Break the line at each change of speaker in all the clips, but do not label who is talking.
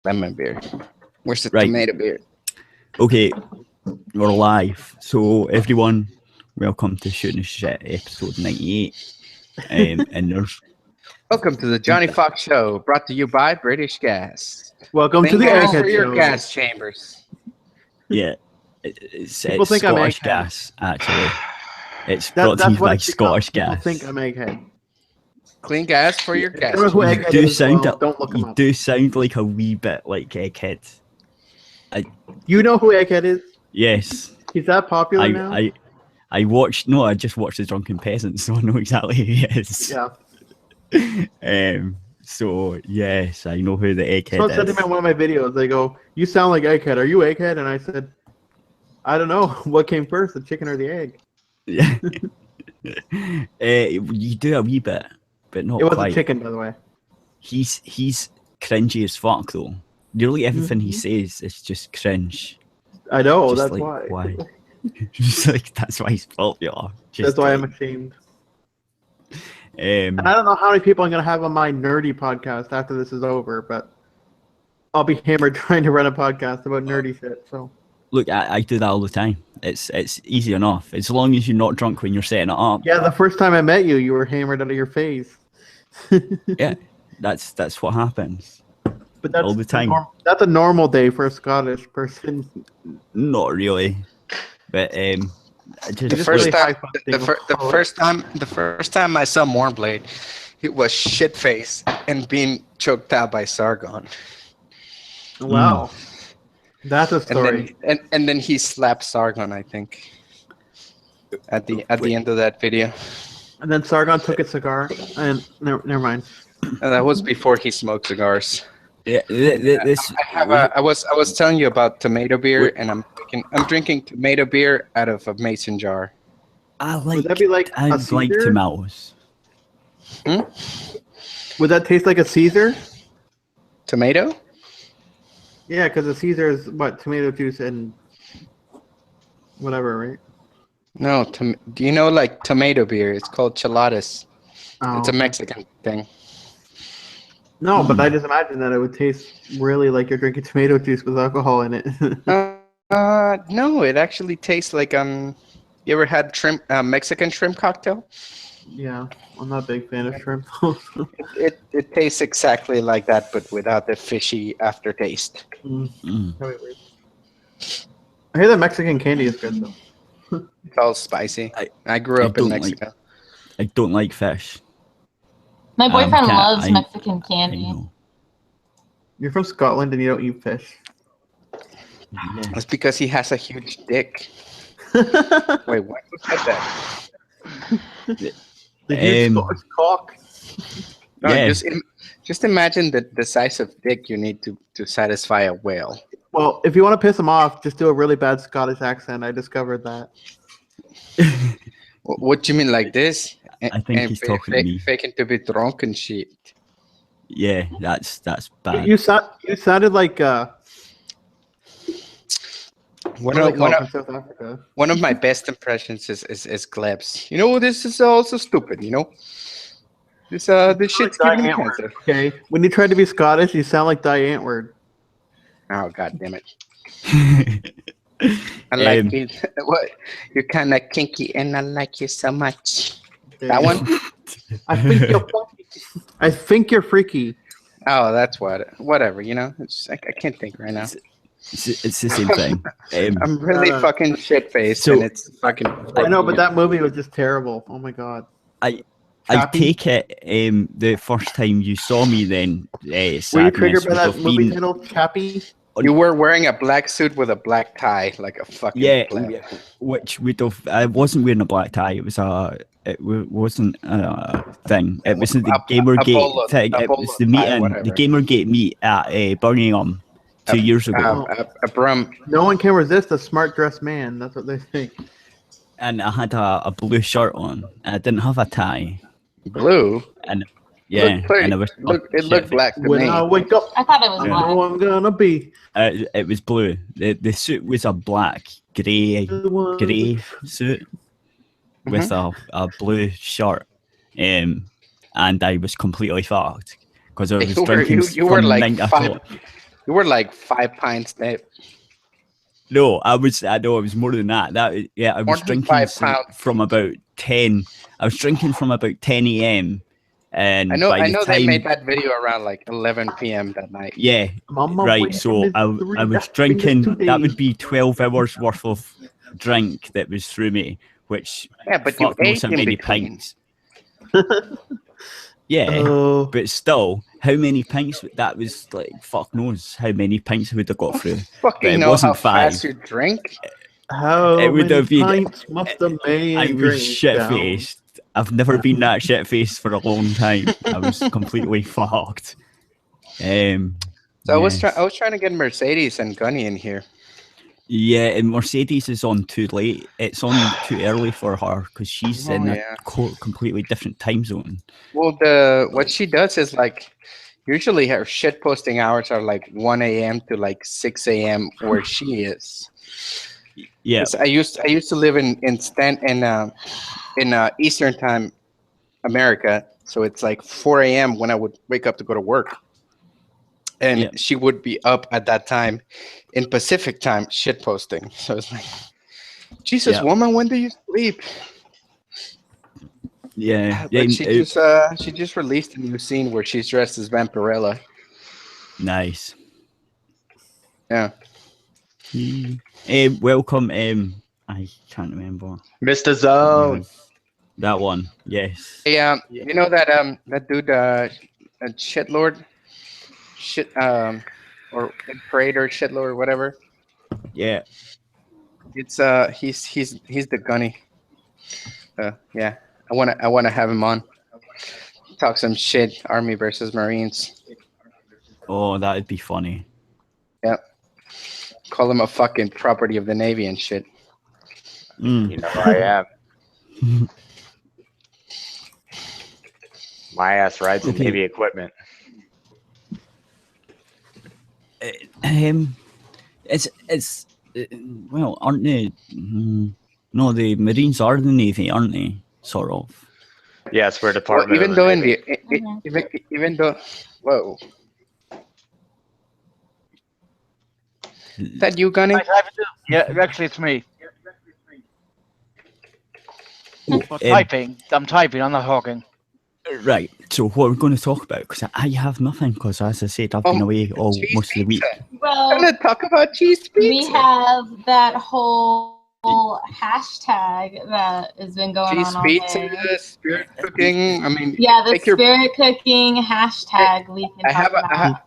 lemon beer? Where's the
Right.
tomato beer?
Okay, we're live. So everyone, welcome to Shooting the Shit episode 98. And there's
Welcome to the Johnny Fox Show, brought to you by British Gas.
Welcome to the
Gas
Aerith
for your
Radio.
gas chambers.
it's
People think I'm
Scottish
egghead.
gas, actually. It's brought to
That's
you by
what it's become.
Scottish
People
gas.
think I'm egghead.
Clean gas for your gas
I don't know who
chambers.
Egghead
You do
is,
sound
well, don't look him
you
up.
do sound like a wee bit like Egghead.
You know who Egghead is?
Yes.
He's that popular now?
I just watched The Drunken Peasant, so I know exactly who he is.
Yeah.
So yes, I know who the Egghead
Someone said to
is.
me in one of my videos, they go, "You sound like Egghead. Are you Egghead?" And I said, "I don't know. What came first, the chicken or the egg?"
Yeah. You do a wee bit, but not
It was
quite.
a chicken, by the way.
He's cringy as fuck though. Nearly everything he says is just cringe.
I know.
Just
That's
like,
why.
Just like that's why he's popular. Just
That's why I'm
like,
ashamed. And I
Um,
don't know how many people I'm gonna have on my nerdy podcast after this is over, but I'll be hammered trying to run a podcast about nerdy shit. So
look, I do that all the time. It's easy enough as long as you're not drunk when you're setting it up.
yeah, the first time I met you, you were hammered out of your face.
Yeah, that's what happens.
But that's
all the time.
That's a normal day for a Scottish person.
Not really, but
The
just
first
really
time,
high-fiving.
the first time I saw Mornblade, it was shit face and being choked out by Sargon.
Wow, that's a story.
And then he slapped Sargon, I think, at the end of that video.
And then Sargon took a cigar, and never mind.
And that was before he smoked cigars.
yeah, this
I was telling you about tomato beer, and I'm drinking tomato beer out of a mason jar.
I
Would
like
that be like
I
a
like
Caesar?
tomatoes.
Would that taste like a Caesar?
Tomato?
Yeah, because a Caesar is what, tomato juice and whatever, right?
No. Do you know like tomato beer? It's called cheladas.
Oh.
It's a Mexican thing.
No, but I just imagine that it would taste really like you're drinking tomato juice with alcohol in it.
No, it actually tastes like You ever had Mexican shrimp cocktail?
Yeah, I'm not a big fan of shrimp.
It tastes exactly like that, but without the fishy aftertaste.
Mm.
I hear that Mexican candy is good though.
It's all spicy. I grew up in Mexico.
I don't like fish.
My boyfriend loves
I
Mexican candy.
know.
You're from Scotland and you don't eat fish.
It's because he has a huge dick. Wait, what? Who said that?
The huge Scottish cock.
No,
Yeah.
just imagine the size of dick you need to satisfy a whale.
Well, if you want to piss him off, just do a really bad Scottish accent. I discovered that.
What do you mean, like this?
I think he's talking to me.
Faking to be drunk and shit.
Yeah, that's bad.
You sounded like
One
what do they call it
of
from South Africa.
one of my best impressions is Glebs. You know, this is also stupid. You know, this shit's giving me cancer.
Okay, when you try to be Scottish, you sound like Die Antwoord.
Oh, god damn it! I like you. What? You're kind of kinky, and I like you so much.
Okay.
That one?
I think you're funky. I think you're freaky.
Oh, that's whatever. You know, I can't think right now.
It's the same thing.
I'm really fucking shit faced,
So-
and it's fucking.
I know, but that movie was just terrible. Oh my god.
I
Chappie?
take it the first time you saw me then
Were you
sadness
triggered by
would
that
have
movie
been-
title, Chappie?
You were wearing a black suit with a black tie, like a fucking.
Yeah,
pleb.
which would have. I wasn't wearing a black tie. It was wasn't a thing. It was the
a
Gamergate
bolo-
thing.
a
It was
bolo
the
tie,
meeting,
whatever.
the Gamergate meet at Birmingham 2 years ago,
A brum.
No one can resist a smart dressed man. That's what they think.
and I had a blue shirt on. And I didn't have a tie,
Blue.
and yeah, and I was
It looked black to
When
me.
I wake up,
I thought it was
I
black.
know I'm gonna be
It was blue. The suit was a black, grey
the one.
suit with a blue shirt, and I was completely fucked because I was
You were-
drinking
you were
from
like
9 to
five-
4.
You were like 5 pints, Dave.
No, I know it was more than that. I
More
was
than
drinking
5 pounds.
from about 10. I was drinking from about 10 a.m. And
I know
by the time,
they made that video around like 11 p.m. that night.
yeah,
I'm on my way
right.
to
So
Miss
I
Three
was
Fingers
drinking.
today.
That would be 12 hours worth of drink that was through me, which
Yeah, but you
fuck knows
ate
how
in
many
between.
pints. Yeah,
Oh,
but still, how many pints? That was like fuck knows how many pints I would have got through. But
Fucking
it
know
wasn't
how
5.
fast you drink.
how
It would
many
have been.
pints must a man
I was
drink
shit
down?
faced. I've never been that shit faced for a long time. I was completely fucked.
So I was
Yes.
trying to get Mercedes and Gunny in here.
Yeah, and Mercedes is on too late. It's on too early for her because she's in a completely different time zone.
Well, what she does is like usually her shit posting hours are like 1 a.m. to like 6 a.m. where she is.
Yeah.
I used to live in Eastern time, America. So it's like 4 a.m. when I would wake up to go to work. And she would be up at that time in Pacific time shit posting. So it's like, Jesus, woman, when do you sleep?
Yeah.
But she just released a new scene where she's dressed as Vampirella.
Nice.
Yeah.
Welcome. I can't remember.
Mr. Zone.
That one. Yes.
Yeah. You know that dude, Shitlord, or Praetor Shitlord, whatever.
Yeah.
It's he's the Gunny. Yeah. I wanna have him on. Talk some shit. Army versus Marines.
Oh, that'd be funny.
Yep. Call him a fucking property of the Navy and shit.
You know who I am. My ass rides in Navy equipment.
It's well, aren't they? No, the Marines are the Navy, aren't they? Sort of.
Yes, we're Department.
Well, even
of
though
the
in
Navy.
the even though, whoa. Is that you, Gunny?
Yeah, actually, it's me.
Oh,
I'm typing. I'm not talking.
Right. So what we're going to talk about? Because I have nothing. Because as I said, I've been away most of the week.
I'm gonna talk about cheese pizza.
We have that whole hashtag that has been going
cheese
on all
pizza,
day.
spirit cooking. I mean,
Yeah, the spirit cooking hashtag. We can
I
talk about.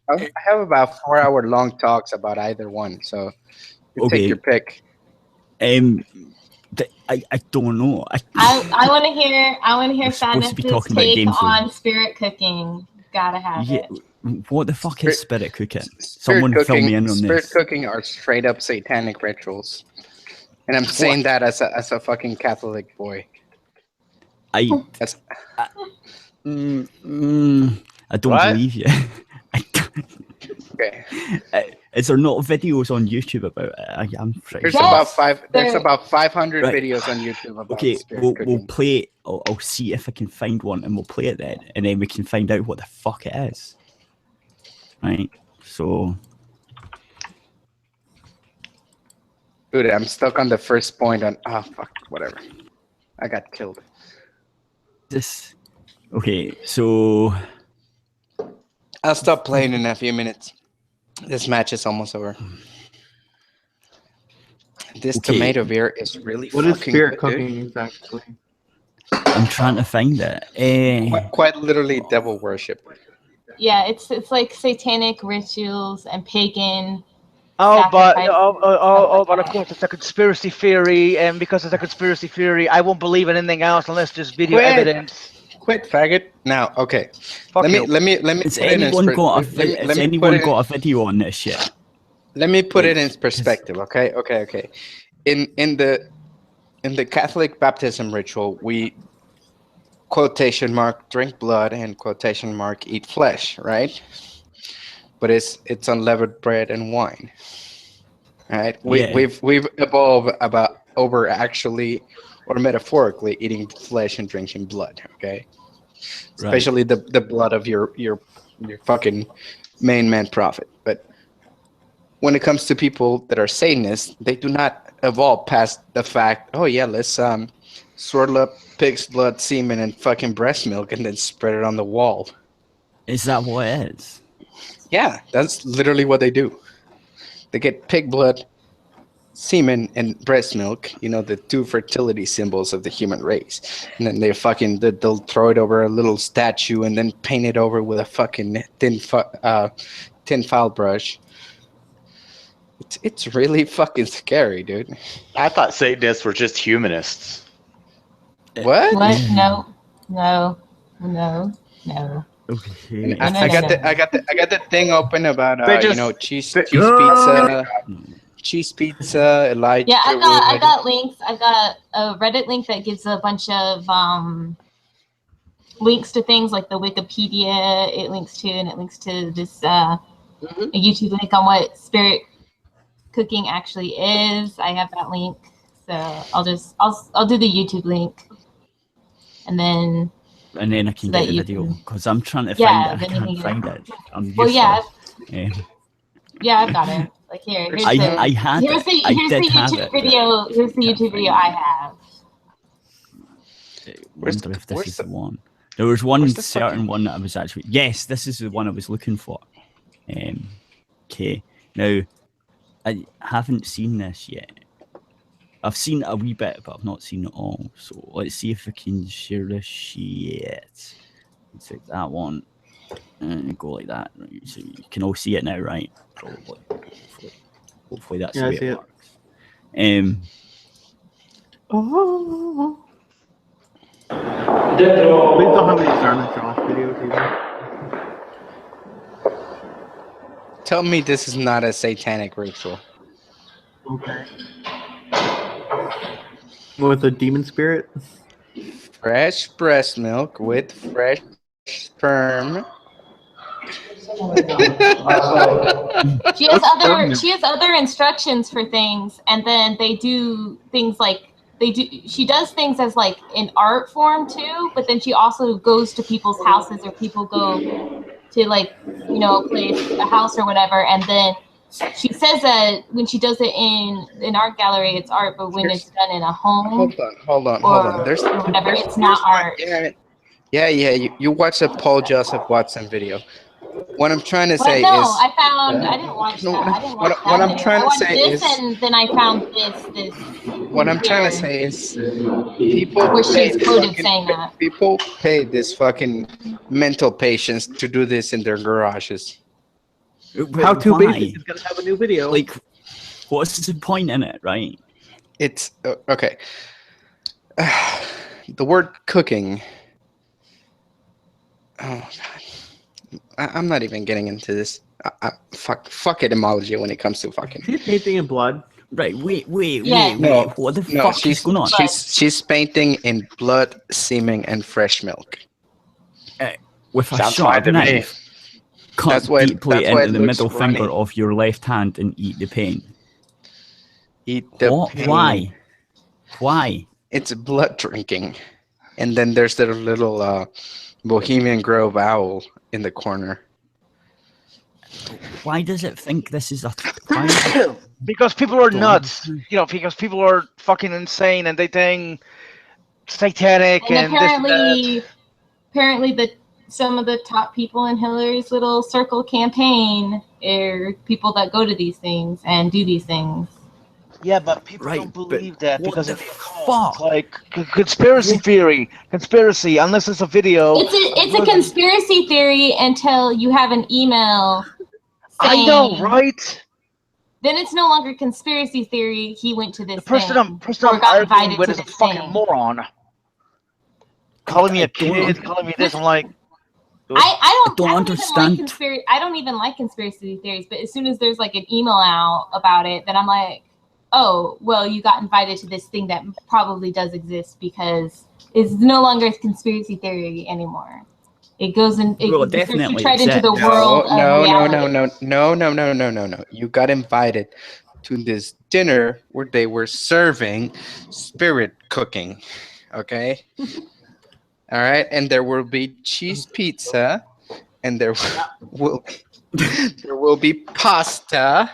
I have about 4-hour long talks about either one. So you take your pick.
I don't know.
I want to hear. I want to hear Sadness's take on
games,
spirit cooking. Gotta have it.
What the fuck is spirit cooking? Someone fill me in on
spirit
this.
Spirit cooking are straight up satanic rituals, and I'm saying that as a fucking Catholic boy.
I don't believe you.
Okay.
Is there not videos on YouTube about it? I'm pretty
There's
sure.
There's about 500 videos on YouTube about spirit cooking.
We'll play it. I'll see if I can find one, and we'll play it then, and then we can find out what the fuck it is. Right. So.
Dude, I'm stuck on the first point on. Oh fuck, whatever. I got killed.
Okay, so.
I'll stop playing in a few minutes. This match is almost over. This tomato beer is really
what
fucking
is spirit
good,
cooking
dude.
exactly?
I'm trying to find it.
Quite literally devil worship.
Yeah, it's like satanic rituals and pagan.
But of course it's a conspiracy theory, and because it's a conspiracy theory, I won't believe in anything else unless there's video evidence.
Quit, faggot. Now, okay. Let me.
Has anyone got a video on this shit?
Let me put it in perspective, okay? Okay. In the Catholic baptism ritual, we quotation mark drink blood and quotation mark eat flesh, right? But it's unleavened bread and wine, right? We've evolved over actually or metaphorically eating flesh and drinking blood, okay? Especially the blood of your your fucking main man prophet. But when it comes to people that are Satanists, they do not evolve past the fact, oh yeah, let's swirl up pig's blood, semen, and fucking breast milk, and then spread it on the wall.
Is that what it is?
Yeah, that's literally what they do. They get pig blood, semen, and breast milk, you know, the two fertility symbols of the human race. And then they'll throw it over a little statue and then paint it over with a fucking tin file brush. It's really fucking scary, dude.
I thought Satanists were just humanists.
What?
No.
Okay.
I got the thing open about cheese pizza, Elijah.
Yeah, I got links. I got a Reddit link that gives a bunch of links to things like the Wikipedia. It links to this a YouTube link on what spirit cooking actually is. I have that link, so I'll do the YouTube link, and then
I can get the video because I'm trying to find it. I can't find it.
I've got it. Like here's the YouTube video. Here's the YouTube video I have.
Wonder if this is the one. There was one certain one that I was actually. Yes, this is the one I was looking for. Okay, now I haven't seen this yet. I've seen a wee bit, but I've not seen it all. So let's see if I can share this yet. Let's take that one and go like that. Right, so you can all see it now, right? Probably. Hopefully that's the way it works.
Please don't have any Garnet Josh videos either.
Tell me this is not a satanic ritual.
Okay. With a demon spirit?
Fresh breast milk with fresh sperm.
She has other instructions for things, and then they do things like she does things as like in art form too, but then she also goes to people's houses, or people go to like, you know, a house or whatever, and then she says that when she does it in an art gallery, it's art, but when it's done in a home,
hold on. There's
whatever, it's not art.
Yeah. You watch a Paul Joseph Watson video. What I'm trying to say is.
I didn't watch that.
What I'm trying to say is.
And then I found this.
What I'm trying to say is, people pay this fucking mental patients to do this in their garages.
How to Basic is gonna have a new video.
Like, what's the point in it, right?
It's okay. The word cooking. Oh God. I'm not even getting into this. Fuck etymology when it comes to fucking.
She's painting in blood.
Right. Wait.
No,
what the fuck is going on?
She's painting in blood, semen, and fresh milk.
With a sharp knife. Cut deeply into the middle finger of your left hand and eat the pain.
Eat the pain.
Why?
It's blood drinking. And then there's the little Bohemian Grove owl in the corner.
Why does it think this is a...
Because people are nuts. You know, because people are fucking insane and they think satanic and
apparently some of the top people in Hillary's little circle campaign are people that go to these things and do these things.
Yeah, but people don't believe that because it's like conspiracy theory. Conspiracy, unless it's a video.
It's a conspiracy theory until you have an email saying,
I know, right?
Then it's no longer conspiracy theory. He went to this
the person I'm arguing with is a fucking moron. Calling me a kid, calling me this, I'm like...
I don't understand. I don't even like conspiracy theories, but as soon as there's like an email out about it, then I'm like, oh, well, you got invited to this thing that probably does exist because it's no longer a conspiracy theory anymore. It goes in.
Definitely.
Into the world.
No. You got invited to this dinner where they were serving spirit cooking. Okay. All right, and there will be cheese pizza and there will be pasta.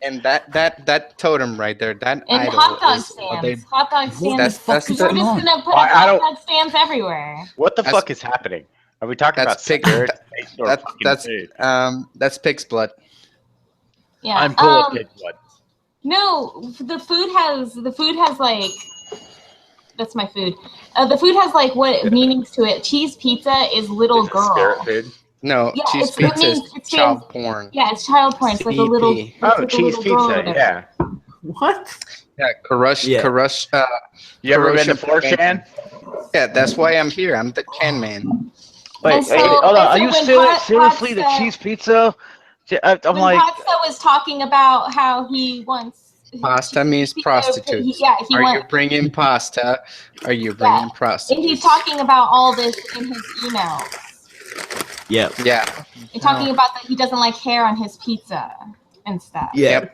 And that totem right there, that
And
idol
hot dog
is
stands. Hot dog stands.
That's
We're just gonna put hot dog stands everywhere.
What the fuck is happening? Are we talking about spirit?
That's pig's blood.
Yeah.
I'm full of pig blood.
No, the food has like. That's my food. The food has like what meanings to it. Cheese pizza is little girl.
Spirit food.
No,
Yeah,
cheese pizza is child porn.
Yeah, it's child porn. It's like a little.
Cheese pizza. Yeah.
What?
Yeah, Karush.
You ever been to 4chan?
Yeah, that's why I'm here. I'm the Chan man.
Wait, hold on. Are you seriously the cheese pizza? I'm like.
Pasta was talking about how he wants.
Pasta means prostitute. Are you bringing pasta? Are you bringing prostitutes?
And he's talking about all this in his email.
Yeah.
Yeah.
And talking about that he doesn't like hair on his pizza and stuff.
Yeah.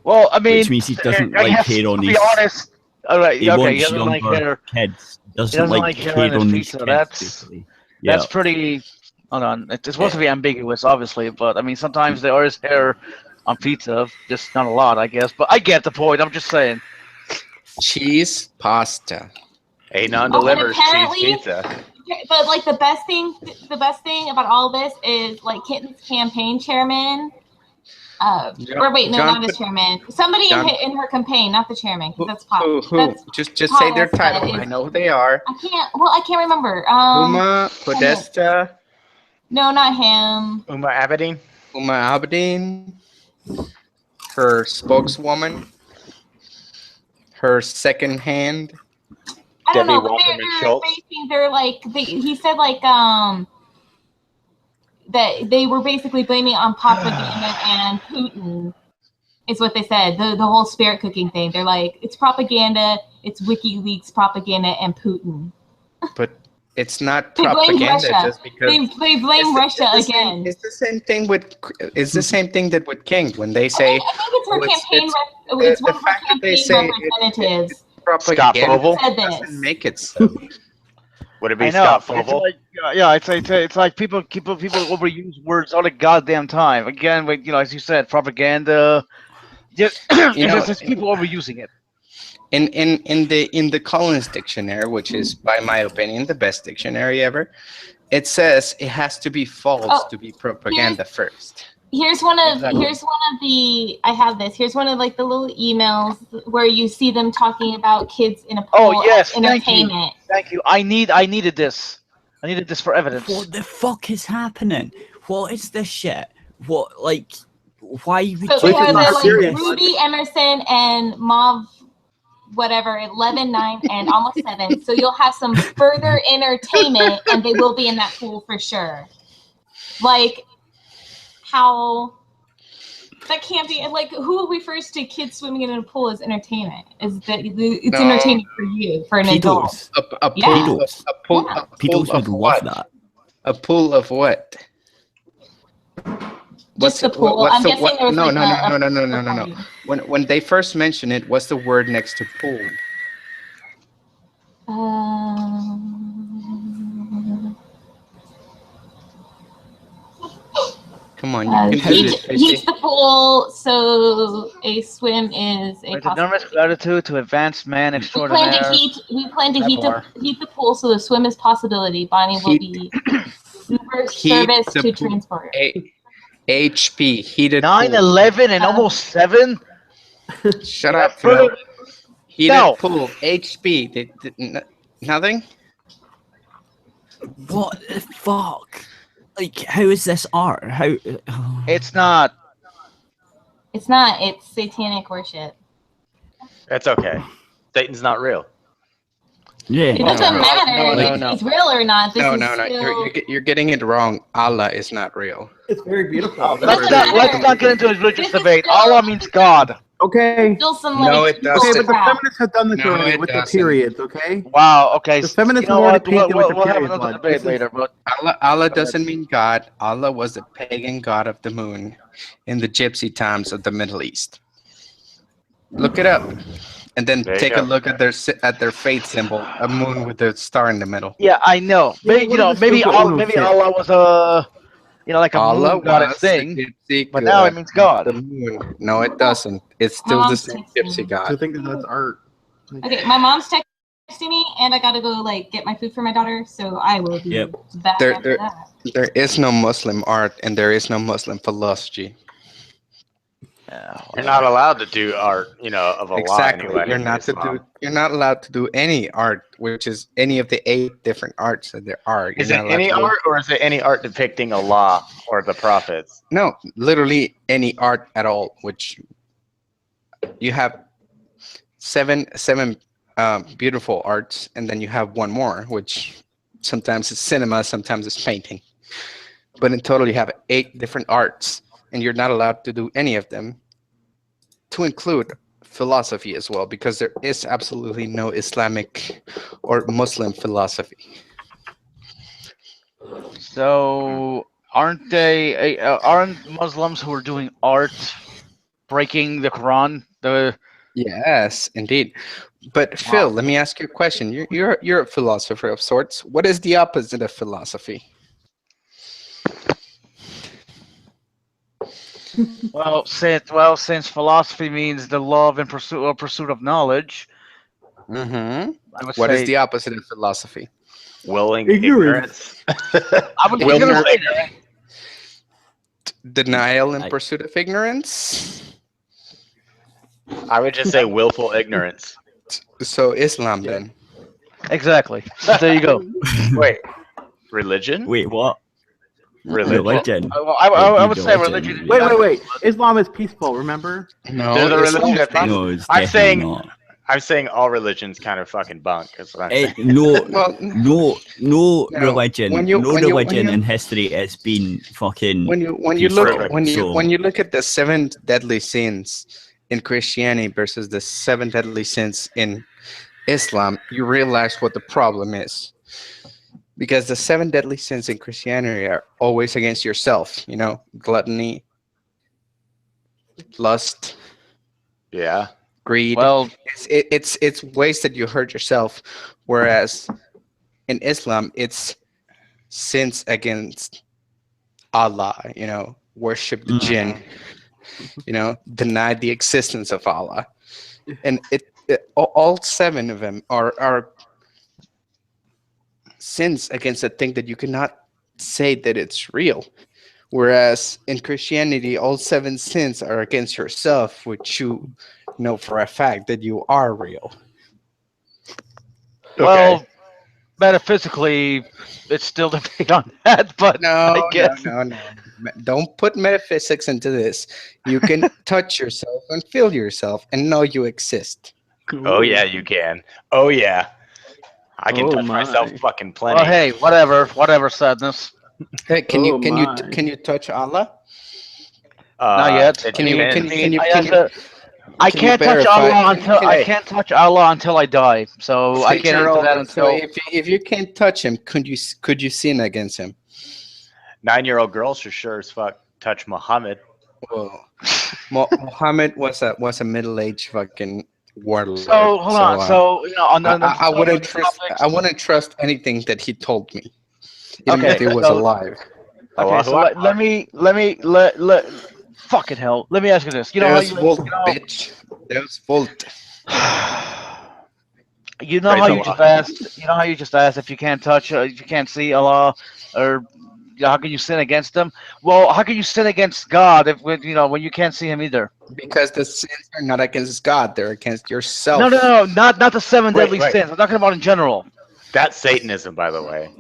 Well, I mean,
which means he doesn't like hair on his.
To be honest, all right.
He
Okay, he doesn't like hair.
Kids. Doesn't like hair on his pizza.
That's pretty. Hold on. It's supposed to be ambiguous, obviously, but I mean, sometimes there is hair on pizza, just not a lot, I guess. But I get the point. I'm just saying.
Cheese pasta.
Anon delivers cheese pizza.
But like the best thing about all this is like Kitten's campaign chairman. Not the chairman. Somebody in her campaign, not the chairman, because that's Pop.
Who? Just say their title. I know who they are.
I can't remember.
Uma Podesta.
No, not him.
Uma Abedin.
Her spokeswoman. Her second hand.
I don't know. He said that they were basically blaming on propaganda and Putin, is what they said. The whole spirit cooking thing. They're like, it's propaganda, it's WikiLeaks propaganda and Putin.
But it's not propaganda just because
they blame Russia again.
It's the same thing with. It's the same thing that with King when they say.
I think it's her campaign. It's one of her campaign representatives.
Propaganda
doesn't
make it so.
Would it be Scott Fogle?
It's like people overuse words all the goddamn time. Again, as you said, propaganda. Just people overusing it.
In the Collins Dictionary, which is, by my opinion, the best dictionary ever, it says it has to be false to be propaganda first.
Here's one of the I have this. Here's one of like the little emails where you see them talking about kids in a pool.
Oh yes,
entertainment.
Thank you. I needed this. I needed this for evidence.
What the fuck is happening? What is this shit? What why would you
like Ruby Emerson and Mauve whatever 11, 9, and almost 7. So you'll have some further entertainment, and they will be in that pool for sure. Like how that can't be like who refers to kids swimming in a pool as entertainment? Is that it's entertaining for you, for an adult?
A pool of what? A pool of what?
Just the pool. I'm guessing there's
no. When they first mention it, what's the word next to pool? Come on, you can do this.
Heat the pool, so a swim is a possibility.
Enormous gratitude to advanced man extraordinaire.
We plan to heat the pool, so the swim is possibility. Bonnie will be super service to transport.
HP heated
9/11 and almost 7.
Shut up, Phil. Heated pool. HP. Nothing.
What the fuck? Like, how is this art? How? Oh.
It's not.
It's not. It's satanic worship.
That's okay. Satan's not real.
Yeah.
It doesn't matter if he's real or not.
No. You're getting it wrong. Allah is not real.
It's very beautiful.
Let's not get into a religious debate. Allah means God.
Okay.
Still some,
no, it doesn't.
Okay, but the feminists have done this already with the periods, okay?
Wow, okay.
The feminists have already painted with the
we'll have
periods.
another debate later, but
Allah doesn't mean God. Allah was the pagan god of the moon in the gypsy times of the Middle East. Look it up. And then
There you
take a
go.
look at their fate symbol, a moon with a star in the middle.
Yeah, I know. Maybe
what does
maybe
Super
Allah,
Uno
maybe
say?
Allah was a like a
Allah
moon goddess
was
thing,
the gypsy
but now it
god
means
of
God.
the moon. No, it doesn't. It's
My
still the
mom's
same
texting
gypsy
me.
So I
god.
think that's art. Like,
Okay, my mom's texting me, and I gotta go like get my food for my daughter. So I will be
Yep.
back
There-
after
there-
that.
There is no Muslim art and there is no Muslim philosophy.
Yeah,
You're not allowed to do art, of Allah
Exactly.
anyway.
You're
in
not
Islam.
You're not allowed to do any art, which is any of the 8 different arts that there are. You're
Is it
not allowed
any
to do-
art, or is it any art depicting Allah or the prophets?
No, literally any art at all. Which you have seven beautiful arts, and then you have one more, which sometimes it's cinema, sometimes it's painting. But in total, you have 8 different arts, and you're not allowed to do any of them, to include philosophy as well, because there is absolutely no Islamic or Muslim philosophy.
So aren't Muslims who are doing art breaking the Quran?
Yes, indeed. But Phil, let me ask you a question. You're a philosopher of sorts. What is the opposite of philosophy?
Well, since philosophy means the love and pursuit of knowledge,
Mm-hmm.
I would
What
say
is the opposite of philosophy?
Willing
Ignorance.
ignorance.
I would
Will
consider
not-
it-
Denial in
I-
pursuit of ignorance?
I would just say willful ignorance.
So Islam then.
exactly. There you go.
Wait, religion?
Wait, what?
Religion.
Religion.
I would say religion.
Wait. Islam is peaceful, remember?
No,
There's a
Islam
religion
is
that-
not-
No, it's
I'm
definitely
saying-
not.
I'm saying all religions kind of fucking bunk. That's what I'm saying.
No,
Well,
no
No,
religion.
when you-
No
when you- when
religion
you-
in history has been fucking.
when you
peaceful,
look
so-
when you look at the 7 deadly sins in Christianity versus the 7 deadly sins in Islam, you realize what the problem is. Because the 7 deadly sins in Christianity are always against yourself, gluttony, lust,
Yeah.
greed.
Well,
It's ways that you hurt yourself, whereas in Islam it's sins against Allah, worship the jinn, deny the existence of Allah, and all 7 of them are sins against a thing that you cannot say that it's real. Whereas in Christianity, all 7 sins are against yourself, which you know for a fact that you are real.
well, metaphysically, it's still debate on that, but
No,
I guess
no. Don't put metaphysics into this. You can touch yourself and feel yourself and know you exist.
Oh yeah, you can. Oh yeah. I can
Oh,
touch
my.
myself fucking plenty.
well, hey, whatever, sadness.
Hey, can
Oh,
you
my.
touch Allah?
Not yet.
it
Can you-
depends.
can you-
I have to- I
can you
can't touch
verify-
Allah until
can-
I can't touch Allah until I die. So I can't answer that
So
until.
if you can't touch him, could you sin against him?
9-year-old girls should sure as fuck touch Muhammad.
Whoa. Muhammad was a middle-aged fucking warlord.
So hold on. So on the
I wouldn't trust anything that he told me, even
Okay,
if he was
so-
alive.
Okay, so
Allahu
let fucking hell. Let me ask you this. You know how
There's
you,
Volt, bitch. There's Volt.
you know
Praise
how you
Allah.
just asked. You know how you just asked if you can't touch, if you can't see Allah, or how can you sin against him? Well, how can you sin against God if when you can't see him either?
Because the sins are not against God; they're against yourself.
No, not the 7
Wait,
deadly
wait.
sins. I'm talking about in general.
That's Satanism, by the way.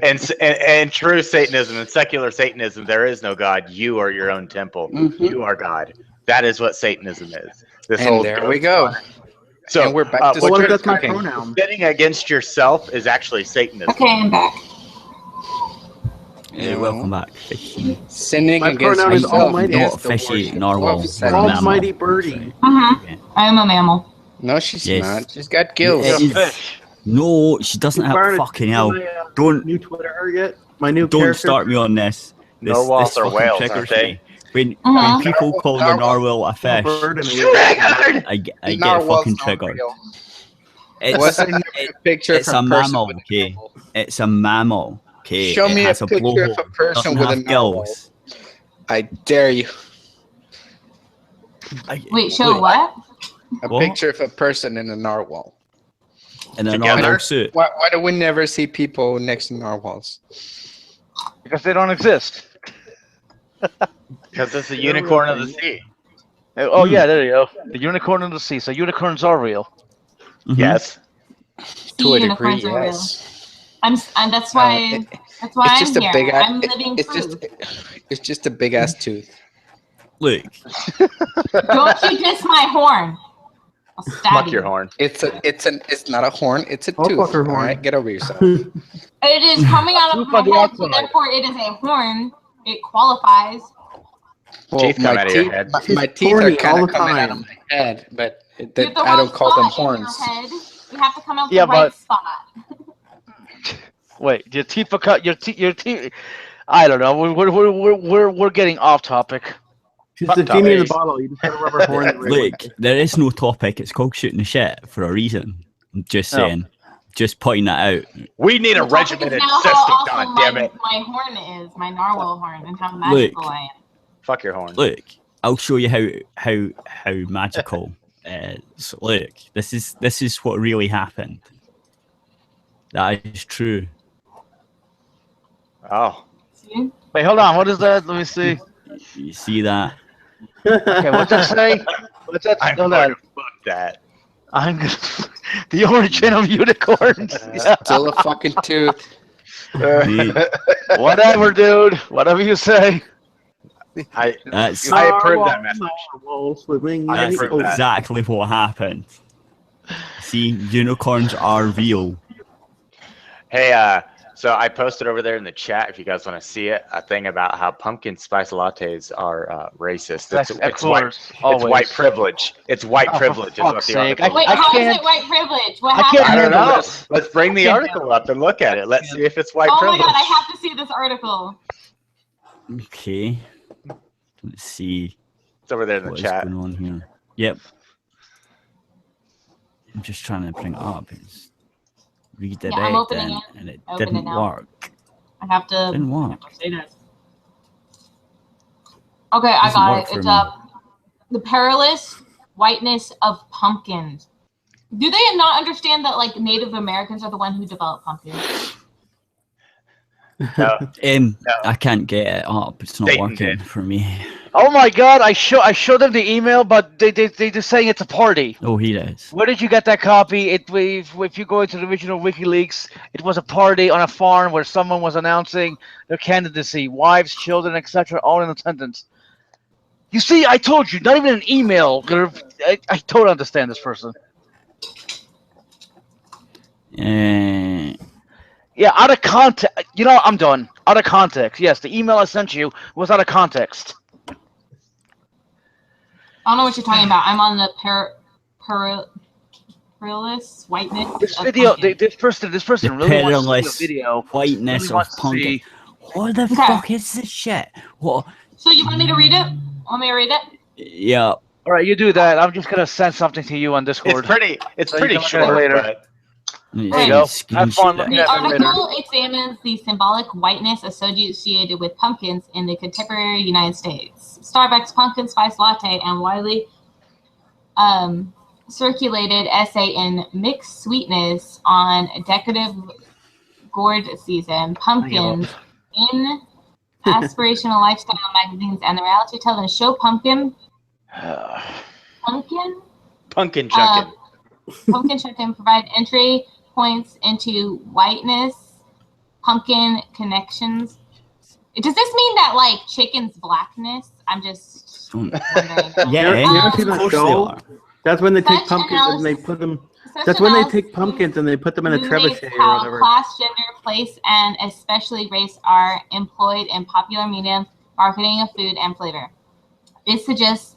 And true Satanism and secular Satanism, there is no God. You are your own temple.
Mhm.
You are God. That is what Satanism is. This
And
whole
there we go.
So
And we're back to
what
What
you're
if that's my
cooking.
pronoun?
sinning against yourself is actually Satanism.
Okay, I'm back.
Yeah, welcome back, fishy.
Sinning
My
against
pronoun is
yourself
almighty.
is
Not
the
fishy,
worship
narwhal,
of
or
Satan.
mammal.
Almighty birdie.
I am a mammal.
No, she's
Yes.
not. She's got gills.
Yeah,
You're a
It's-
fish.
No, she doesn't have
Barnett,
fucking
you
hell.
know my,
Don't
new Twitter yet? My new
don't
character.
start me on this.
Narwhals are
fucking
whales,
triggers
aren't they?
me. When people call the narwhal a fish,
Triggered!
I get
Narwhal's
fucking
not
triggered.
real.
It's
Wasn't a picture
it's a
from person
mammal,
with a
okay?
narwhal.
It's a mammal, okay?
Show
it
me a
has
picture
blowhole,
of a person
doesn't
with a
have
narwhal.
gills.
I dare you.
Wait, show
Look,
what?
A
What?
picture of a person in a narwhal.
in a
Together?
narwhal suit.
Why do we never see people next to narwhals?
Because they don't exist.
Because it's a unicorn of the sea.
Oh yeah, there you go. The unicorn in the sea. So unicorns are real.
Mhm.
Yes.
To a degree,
unicorns are real.
yes.
And that's why
It's
I'm
just a
here.
big.
I'm living
It's
proof.
it's just a big ass tooth.
Look,
Don't you diss my horn. I'll stab
Fuck
you.
your horn.
It's not a horn. It's a
Oh,
tooth.
fuck her
All
horn.
right, get over yourself.
It is coming out of
Look
my
on the
head, so
outside.
therefore it is a horn. It qualifies.
Well,
Teeth come out of your head.
My teeth are
horny
kind
all
of
the
coming out
time.
of my head, but
You have the
I don't
wrong
call them
spot in your
horns.
head. You have to come out
Yeah,
the right
but-
spot.
Wait, your teeth are cut. Your teeth. I don't know. We're getting off topic.
She's
Fuck
the genie in the
topics.
bottle. You just gotta rub her horn the right way.
look, there is no topic. It's called shooting the shit for a reason. I'm just
Oh.
saying. Just pointing that out.
We need a
The topic
regimented
is now
system,
how
god
awesome
damn it.
my horn is, my narwhal horn, and how magical I am.
Fuck your horn.
Look, I'll show you how magical. So look, this is what really happened. That is true.
Oh.
See?
Wait, hold on. What is that? Let me see.
You see that?
Okay, what's that say? What's that?
I'm
Hold
going
on.
to fuck that.
I'm gonna, the origin of unicorns.
It's still a fucking tooth.
Whatever, dude. Whatever you say.
That's
I approve that message.
Narwhal swimming
I
in the
approve
ocean.
that.
exactly what happened. See, unicorns are real.
Hey, so I posted over there in the chat, if you guys want to see it, a thing about how pumpkin spice lattes are racist.
That's
It's white.
course.
It's
Always.
white privilege. It's white
Oh, for
privilege is what
fuck's
the
sake.
article
Wait,
I
how is
can't-
it white privilege? What
I
happened?
can't
I don't
handle
know.
this.
Let's bring the
I can't
article up and look at it. Let's see if it's white
Oh my
privilege.
god, I have to see this article.
Okay. Let's see
It's over there in the
what is
chat.
going on here. Yep. I'm just trying to bring it up. It's read it
Yeah, I'm
out
opening
then,
it.
and it
Open it
didn't
now.
work.
I have to
Didn't work.
say this. Okay, I
Doesn't
got
work
it.
for
It's
me.
up. The perilous whiteness of pumpkins. Do they not understand that like Native Americans are the one who developed pumpkins?
No.
I can't get it up. It's not
Satan
working
did.
for me.
Oh my god, I showed them the email, but they just saying it's a party.
Oh, here it is.
Where did you get that copy? If you go into the original WikiLeaks, it was a party on a farm where someone was announcing their candidacy, wives, children, etc., all in attendance. You see, I told you, not even an email. I totally understand this person. Yeah, out of context. You know, I'm done. Out of context. Yes, the email I sent you was out of context.
I don't know what you're talking about. I'm on the perilous whiteness.
This
of
video,
pumpkin.
this person
The
really wants to
perilous
see a video.
whiteness
Really
of
wants to
pumpkin.
see-
What the
Okay.
fuck is this shit? What?
So you want me to read it? Want me to read it?
Yeah.
All right, you do that. I'm just gonna send something to you on
It's
Discord.
pretty
So you
pretty
can look at it
short,
later.
but
There you go. Have fun looking
The
at them later.
article examines the symbolic whiteness associated with pumpkins in the contemporary United States. Starbucks pumpkin spice latte and widely circulated essay in Mixed Sweetness on Decadent Gourd Season, Pumpkins in aspirational lifestyle magazines and the reality television show Pumpkin
pumpkin chunkin.
Pumpkin Chicken provide entry points into whiteness, pumpkin connections. Does this mean that like chicken's blackness? I'm just wondering.
Yeah,
You ever see
of
the
course they
show?
are.
That's when they take
Such
pumpkins and they
analysis-
put them.
Such
That's when they
analysis
take pumpkins and they put them in a
illuminates
trebuchet or
how
whatever.
class, gender, place, and especially race are employed in popular media marketing of food and flavor. It suggests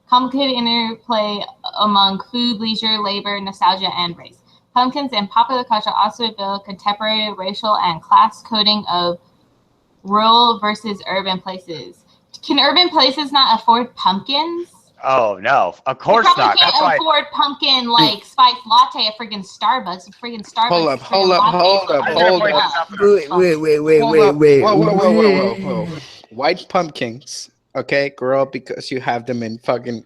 complicated interplay among food, leisure, labor, nostalgia, and race. Pumpkins in popular culture also reveal contemporary racial and class coding of rural versus urban places. Can urban places not afford pumpkins?
Oh no, of course
you
not.
Can't
That's why.
afford pumpkin like spice latte at friggin' Starbucks. Friggin' Starbucks.
Hold up, hold up, hold up, hold up.
Wait.
Whoa. White pumpkins, okay, grow up because you have them in fucking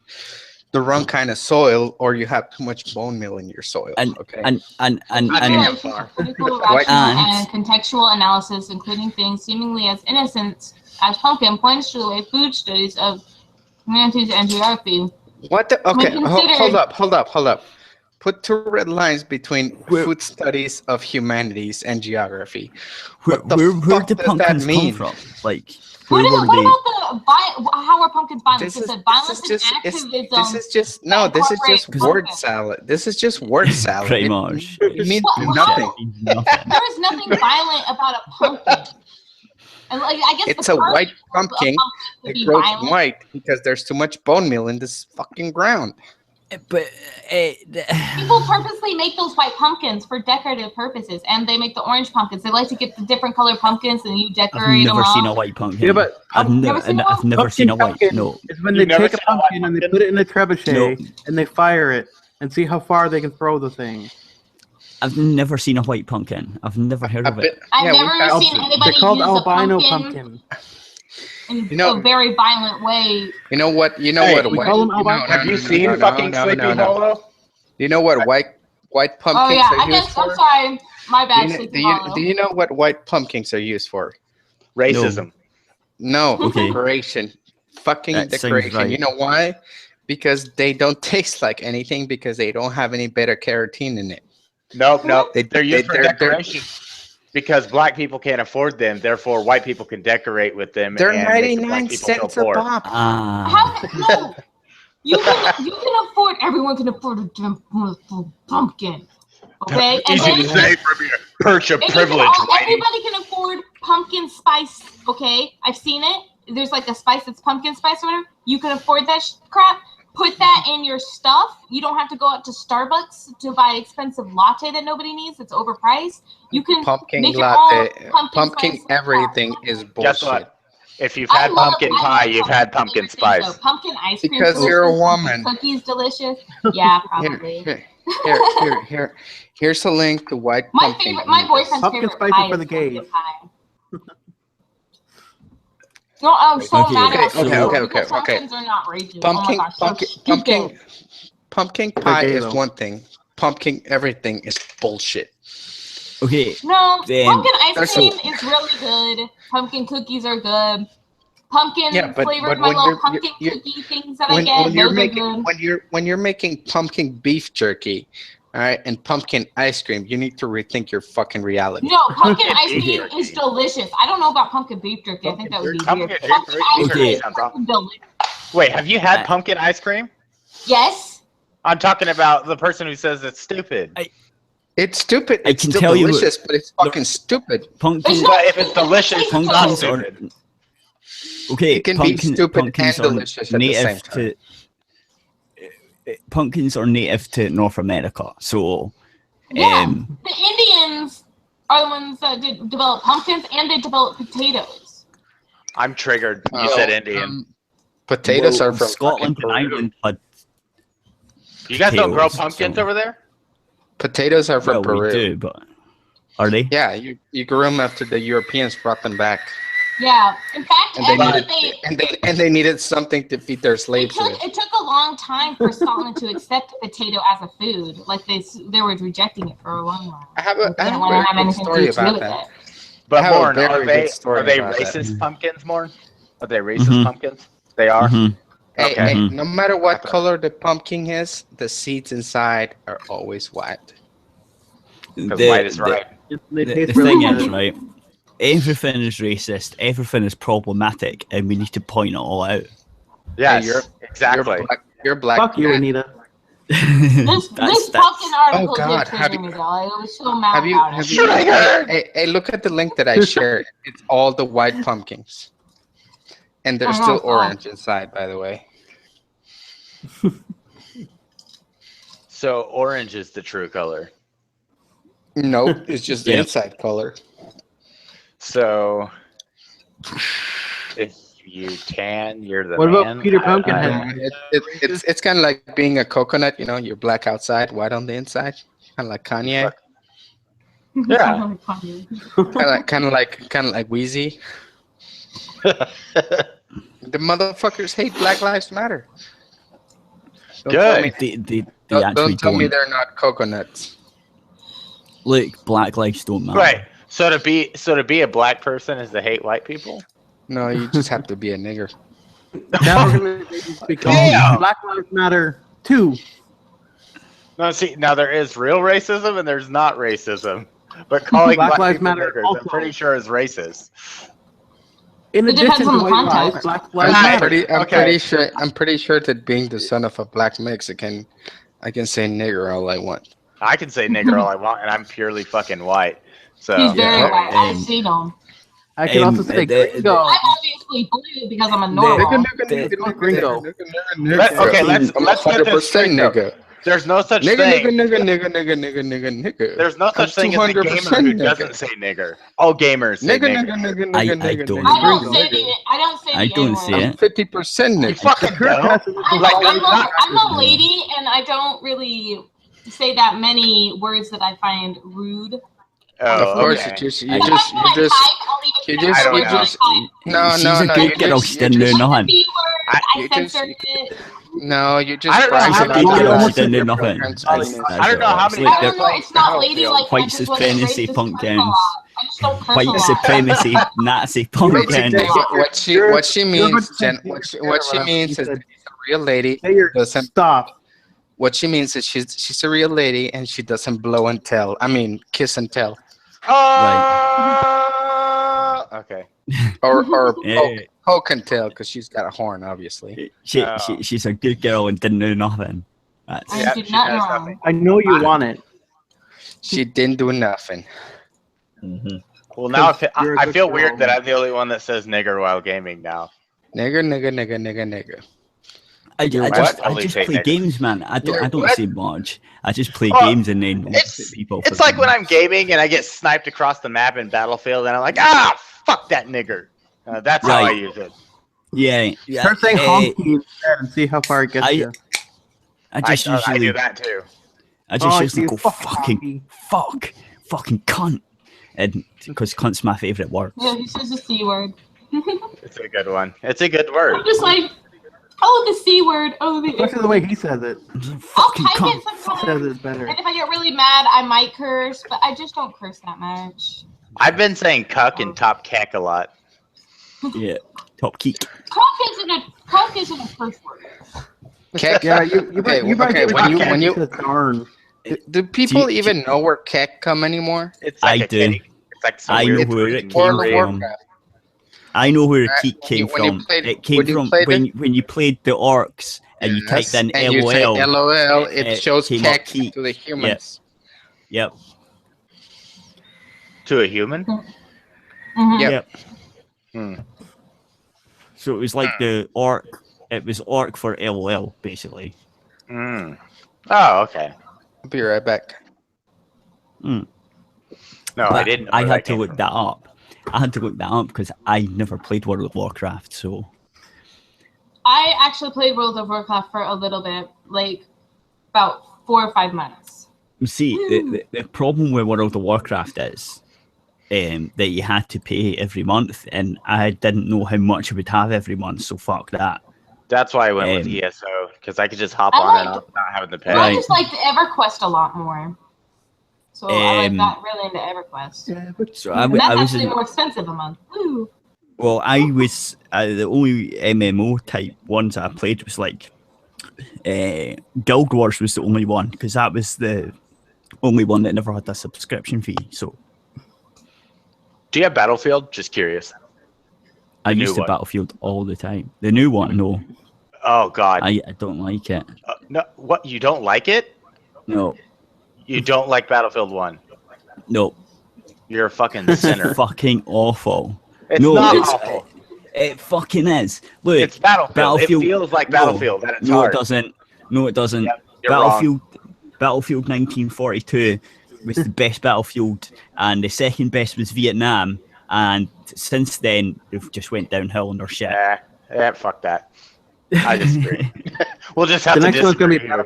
the wrong kind of soil, or you have too much bone meal in your soil. Okay.
And
critical, rational, and contextual analysis, including things seemingly as innocent as pumpkin, points to the way food studies of humanities and geography.
What the? Okay, hold up. Put 2 red lines between food studies of humanities and geography.
Where do pumpkins come from? Like,
what about how are pumpkins violent? Violence and activism.
This is just word salad. This is just word salad.
Pretty much.
It means nothing.
There is nothing violent about a pumpkin. And I guess
it's a white pumpkin that grows white because there's too much bone meal in this fucking ground.
But
people purposely make those white pumpkins for decorative purposes, and they make the orange pumpkins. They like to get the different colored pumpkins, and you decorate them.
I've never seen a white pumpkin.
Yeah, but
I've never seen a white. No,
it's when they take a pumpkin and they put it in a trebuchet and they fire it and see how far they can throw the thing.
I've never seen a white pumpkin. I've never heard of it.
I've never seen anybody
They're called
use
albino
a pumpkin in a very violent way.
You know what?
Have you seen fucking Sleepy Hollow?
You know what white pumpkins
are used for?
I guess
I'm sorry. My bad, Sleepy Hollow.
Do you know what white pumpkins are used for?
Racism.
No, decoration. Fucking decoration. Right. You know why? Because they don't taste like anything because they don't have any beta carotene in it.
Nope. They're used for decoration. Because black people can't afford them, therefore white people can decorate with them.
They're 99 cents a pop.
No, you can afford. Everyone can afford a pumpkin. Okay,
easy to say from your perch of privilege.
Everybody can afford pumpkin spice. Okay, I've seen it. There's like a spice that's pumpkin spice or whatever. You can afford that crap. Put that in your stuff. You don't have to go out to Starbucks to buy expensive latte that nobody needs. It's overpriced. You can
pumpkin
make
latte.
Your own
pumpkin everything is bullshit.
Guess what? If you've had pumpkin pie, you've had pumpkin spice.
So pumpkin ice cream.
Because you're a woman.
Cookies delicious. Yeah, probably.
Here's a link to white pumpkin.
My boyfriend's
pumpkin
favorite
spice
pie
for the
is
gays.
No, I'm so mad at
Okay.
Pumpkins are not raging.
Pumpkin pie is one thing. Pumpkin everything is bullshit.
Okay.
No, pumpkin ice cream is really good. Pumpkin cookies are good. Pumpkin flavored my little pumpkin cookie things that I get. Those are good.
When you're making pumpkin beef jerky, all right, and pumpkin ice cream, you need to rethink your fucking reality.
No, pumpkin ice cream is delicious. I don't know about pumpkin beef jerky. I think that would be weird. Pumpkin ice cream is delicious.
Wait, have you had pumpkin ice cream?
Yes.
I'm talking about the person who says it's stupid.
It's stupid.
I
It's
can
still
tell you
delicious, but it's fucking stupid.
Pumpkins,
But if it's delicious, it's not
pumpkins
stupid.
okay,
It can be stupid and delicious at the same time.
Pumpkins are native to North America, so
yeah, the Indians are the ones that develop pumpkins and they develop potatoes.
I'm triggered. You said Indian.
Potatoes are from
Scotland and Ireland.
You guys don't grow pumpkins over there?
Potatoes are from Peru.
We do, but are they?
Yeah, you grew them after the Europeans brought them back.
Yeah, in fact,
they needed something to feed their slaves with.
It took a long time for Scotland to accept the potato as a food. Like they were rejecting it for a long while.
I have a very good story about that.
But Morn, are they racist pumpkins, Morn? Are they racist pumpkins? They are.
Hey, no matter what color the pumpkin is, the seeds inside are always white.
Because white is right.
The thing is, right? Everything is racist. Everything is problematic, and we need to point it all out.
Yes, exactly.
You're black.
Fuck you, Anita.
This fucking article did trigger me, though. I was so mad about it.
Hey, look at the link that I shared. It's all the white pumpkins. And they're still orange inside, by the way.
So orange is the true color.
No, it's just the inside color.
So if you tan, you're the
What
man.
about Peter Pumpkinhead?
It's kind of like being a coconut. You know, you're black outside, white on the inside. Kind of like Kanye.
Yeah.
Kind of like Wheezy. The motherfuckers hate Black Lives Matter.
Good.
Don't tell me they're not coconuts.
Look, Black lives don't matter.
Right. So to be a black person is to hate white people?
No, you just have to be a nigger.
Now we're going to speak
Damn!
Black Lives Matter 2.
No, see, now there is real racism and there's not racism. But calling
Black Lives
people
Matter
niggers,
also.
I'm pretty sure is racist.
In
It depends
addition
on
to
the
white lives,
context.
Black Lives
Right.
Matter.
I'm pretty sure that being the son of a black Mexican, I can say nigger all I want.
I can say nigger all I want, and I'm purely fucking white. So
He's very
Yeah.
white. I've seen him.
I can also say gringo.
I'm obviously blue because I'm a normal.
Gringo.
Let's get this
100%
straight, though.
nigga.
There's no such
Nigga.
thing. There's no such thing as a gamer
200%
who
nigga.
doesn't say nigger. All gamers say nigger.
I don't.
I don't say the. I don't say the
I don't
N-word.
say it.
50%
You
nigga.
fucking don't. Like,
I'm a lady, and I don't really say that many words that I find rude.
Of course,
okay.
you
I
just no.
She's a good girl. She didn't know nothing.
I censored it.
No, you just
I don't know how
bragging
many
about
people
that.
she didn't know nothing.
I don't know how many
I don't know. It's not lady like
White
that. Just wasn't
supremacy
racist
punk
curse a
gangs.
lot. I just don't curse a
White
lot.
supremacy, Nazi punk gangs.
What she means, Jen, what she means is she's a real lady.
Stop.
What she means is she's a real lady and she doesn't blow and tell. I mean, kiss and tell,
Okay.
or
Yeah.
poke and tell because she's got a horn, obviously.
She's a good girl and didn't know nothing. That's
I
Yeah,
did
she
not
does
know.
nothing.
I know you want it.
She didn't do nothing.
Well, now
You're a
I
good
feel
girl.
weird that I'm the only one that says nigger while gaming now.
Nigger.
I just
Totally
play
take
games, man. I don't
What?
say much. I just play
Oh,
games and then
It's
people.
it's like when I'm gaming and I get sniped across the map in Battlefield and I'm like, fuck that nigger. That's how I
Right.
use it.
yeah.
Start saying honky instead and see how far it gets you.
I just
I
usually
do that too.
I just
Oh,
usually
you
go
fucking
fucking cunt, and because cunt's my favorite word.
Yeah, he says the C word.
It's a good one. It's a good word.
I'm just like, the C word.
Especially the way he says it.
I'll
Fucking
type
cunt.
it
Says
sometimes.
it better.
And if I get really mad, I might curse, but I just don't curse that much.
I've been saying cuck and top cack a lot.
Yeah, top keek.
Cuck isn't a curse word.
Yeah, you
when you
darn.
do people even know where keck come anymore?
It's like
I
a
do.
kitty. It's like some
I
weird
know where it
freaking
came
World of
weird-
from.
Warcraft.
I know where
Right,
keek came
when you
from.
played-
It came
when you
from
played
when you played the orcs and you typed in
and you say
LOL.
LOL, it shows
came up
keck
keek.
to the humans.
Yep.
To a human?
Mhm.
Yep.
Hmm.
So it was like the orc. It was orc for LOL, basically.
Mm. Oh, okay.
I'll be right back.
No,
But
I didn't know
I
where
had
that
to
came
look
from.
that up. I had to look that up because I never played World of Warcraft. So
I actually played World of Warcraft for a little bit, like about 4 or 5 months.
you see, the problem with World of Warcraft is that you had to pay every month, and I didn't know how much I would have every month. So fuck that.
That's why I went with
Um,
ESO, because I could just hop
I
on and
liked-
off without having to pay.
I
Right.
just liked EverQuest a lot more. So I
Um,
got really into EverQuest.
Yeah, but
So
And that's
I was
actually
in,
more expensive a month. Woo.
well, I was the only MMO type ones I played was like Guild Wars was the only one because that was the only one that never had a subscription fee. So
Do you have Battlefield? Just curious.
I
The new
used the
one.
Battlefield all the time. The new one, no,
Oh God.
I don't like it.
No, what? You don't like it?
No,
You don't like Battlefield 1?
no,
You're a fucking
it's
sinner.
fucking awful.
It's
no,
not
it's,
awful.
It fucking is. Look,
It's Battlefield.
Battlefield-
It feels like
no,
Battlefield at its
no,
heart.
it doesn't. No, it doesn't.
Yep, you're wrong.
Battlefield 1942 was the best Battlefield, and the second best was Vietnam, and since then they've just went downhill on their shit.
Yeah, fuck that. I disagree. We'll just have
The
to
next one's gonna be
disagree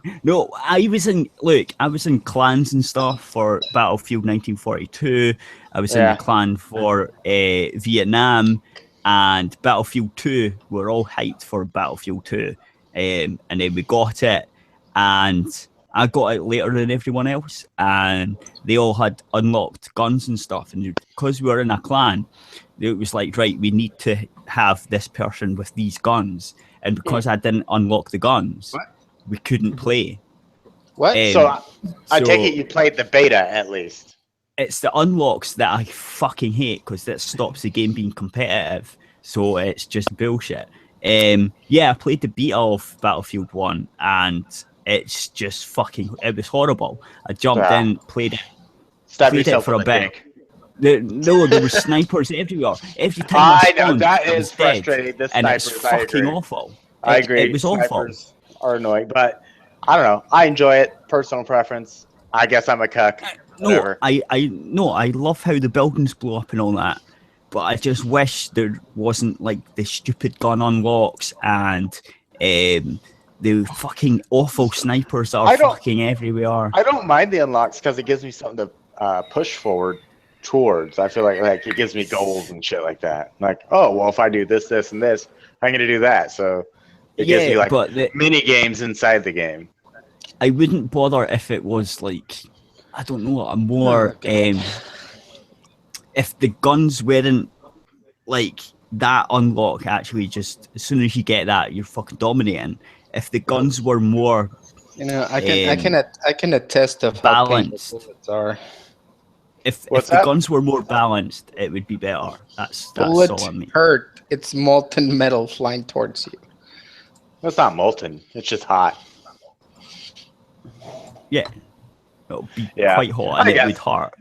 here.
No, I was in clans and stuff for Battlefield 1942. I was in the clan for Vietnam, and Battlefield 2. We're all hyped for Battlefield 2, and then we got it, and I got it later than everyone else, and they all had unlocked guns and stuff, and because we were in a clan, it was like, right, we need to have this person with these guns, and because I didn't unlock the guns, we couldn't play.
What?
So I take it you played the beta at least.
It's the unlocks that I fucking hate because that stops the game being competitive. So it's just bullshit. I played the beta of Battlefield 1 and it's just fucking, it was horrible. I jumped in, played it for a bit. No, there were snipers everywhere. Every time I
know, that is frustrating. The
and it's
snipers,
fucking awful.
I agree.
It was awful.
Are annoying, but I don't know. I enjoy it. Personal preference. I guess I'm a cuck. Whatever.
I love how the buildings blow up and all that, but I just wish there wasn't like the stupid gun unlocks and the fucking awful snipers that are fucking everywhere.
I don't mind the unlocks because it gives me something to push forward towards. I feel like it gives me goals and shit like that. Like, oh well, if I do this, this, and this, I'm gonna do that. So it gives me like mini games inside the game.
I wouldn't bother if it was like, I don't know, a more if the guns weren't like that unlock actually just as soon as you get that you're fucking dominating. If the guns were more,
I can attest to how
balanced.
bullets are.
If the guns were more balanced, it would be better. That's
bullets
all I mean.
Hurt. It's molten metal flying towards you.
It's not molten. It's just hot.
Yeah. It'll be quite hot and it would hurt.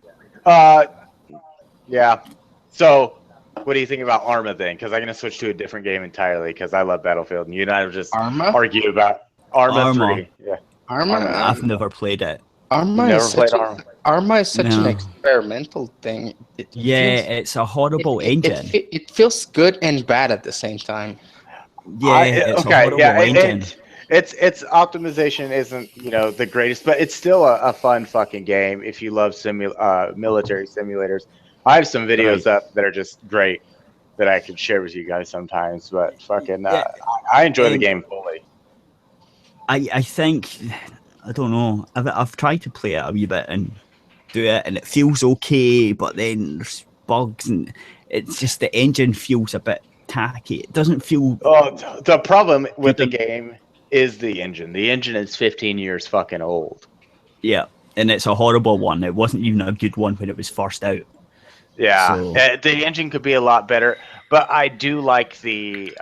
Yeah. So, what do you think about Arma then? Because I'm going to switch to a different game entirely because I love Battlefield. And you and I will just argue about Arma 3. Yeah.
Arma?
I've never played it.
Arma is such an experimental thing.
It's a horrible engine.
It feels good and bad at the same time.
Yeah, it's a horrible engine.
Its optimization isn't, the greatest, but it's still a fun fucking game if you love military simulators. I have some videos up that are just great that I could share with you guys sometimes, but fucking, I enjoy the game fully.
I think, I don't know, I've tried to play it a wee bit and do it, and it feels okay, but then there's bugs, and it's just the engine feels a bit tacky. It doesn't feel...
Oh, the problem with the game is the engine. The engine is 15 years fucking old.
Yeah, and it's a horrible one. It wasn't even a good one when it was first out.
Yeah, the engine could be a lot better, but I do like the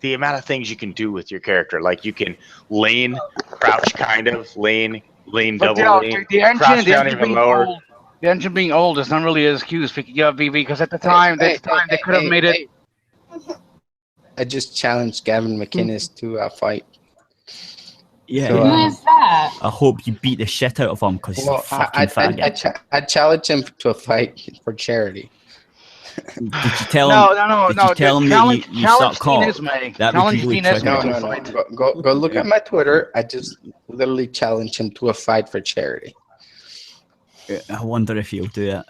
amount of things you can do with your character. Like you can lean, crouch, kind of lean, double lean, crouch down even lower.
The engine being old is not really an excuse because at the time, they could have made it.
I just challenged Gavin McInnes to a fight.
Yeah.
So, who is that?
I hope you beat the shit out of him because he's a fucking faggot.
I challenged him to a fight for charity.
Did you tell him?
No.
Did you tell him that you suck cock? That would really trigger him.
No. Go look at my Twitter. I just literally challenged him to a fight for charity.
I wonder if he'll do it.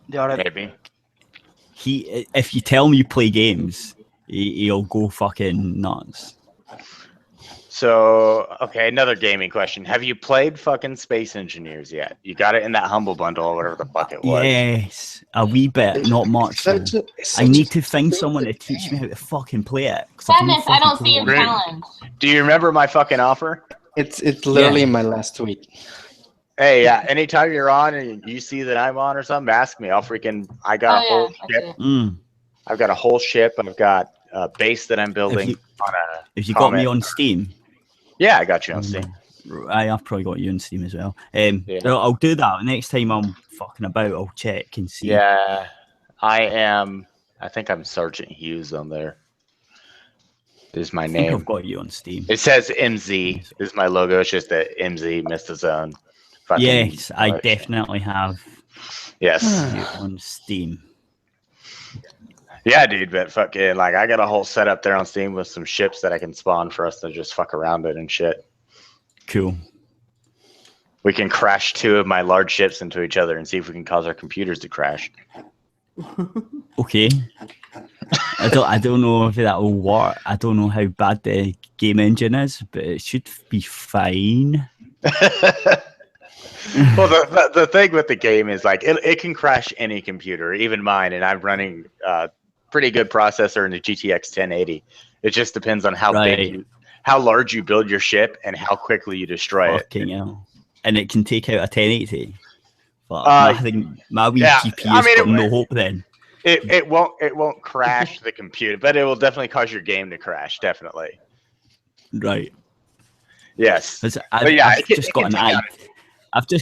Maybe.
If you tell him you play games, he'll go fucking nuts.
So, okay, another gaming question. Have you played fucking Space Engineers yet? You got it in that Humble Bundle or whatever the fuck it was.
Yes, a wee bit, not much. I need to find someone to teach me how to fucking play it.
Sadness, I don't see him challenge.
Do you remember my fucking offer?
It's literally my last tweet.
Hey, anytime you're on and you see that I'm on or something, ask me. I got a whole ship. I've got a whole ship. I've got a base that I'm building.
If you got me on Steam?
Yeah, I got you on Steam.
I've probably got you on Steam as well. I'll do that. Next time I'm fucking about, I'll check and see.
Yeah, I think I'm Sergeant Hughes on there. This is my name.
I think I've got you on Steam.
It says MZ. This is my logo. It's just that MZ missed the zone.
Yes, I definitely have.
Yes.
On Steam.
Yeah, dude, but fucking, like, I got a whole setup there on Steam with some ships that I can spawn for us to just fuck around it and shit.
Cool.
We can crash 2 of my large ships into each other and see if we can cause our computers to crash.
Okay. I don't know if that will work. I don't know how bad the game engine is, but it should be fine.
Well, the thing with the game is, like, it can crash any computer, even mine, and I'm running pretty good processor in the GTX 1080. It just depends on how big how large you build your ship and how quickly you destroy it.
Hell. And it can take out a 1080. But my wee GPU's got no hope then.
It won't crash the computer, but it will definitely cause your game to crash, definitely.
Right.
Yes.
I've just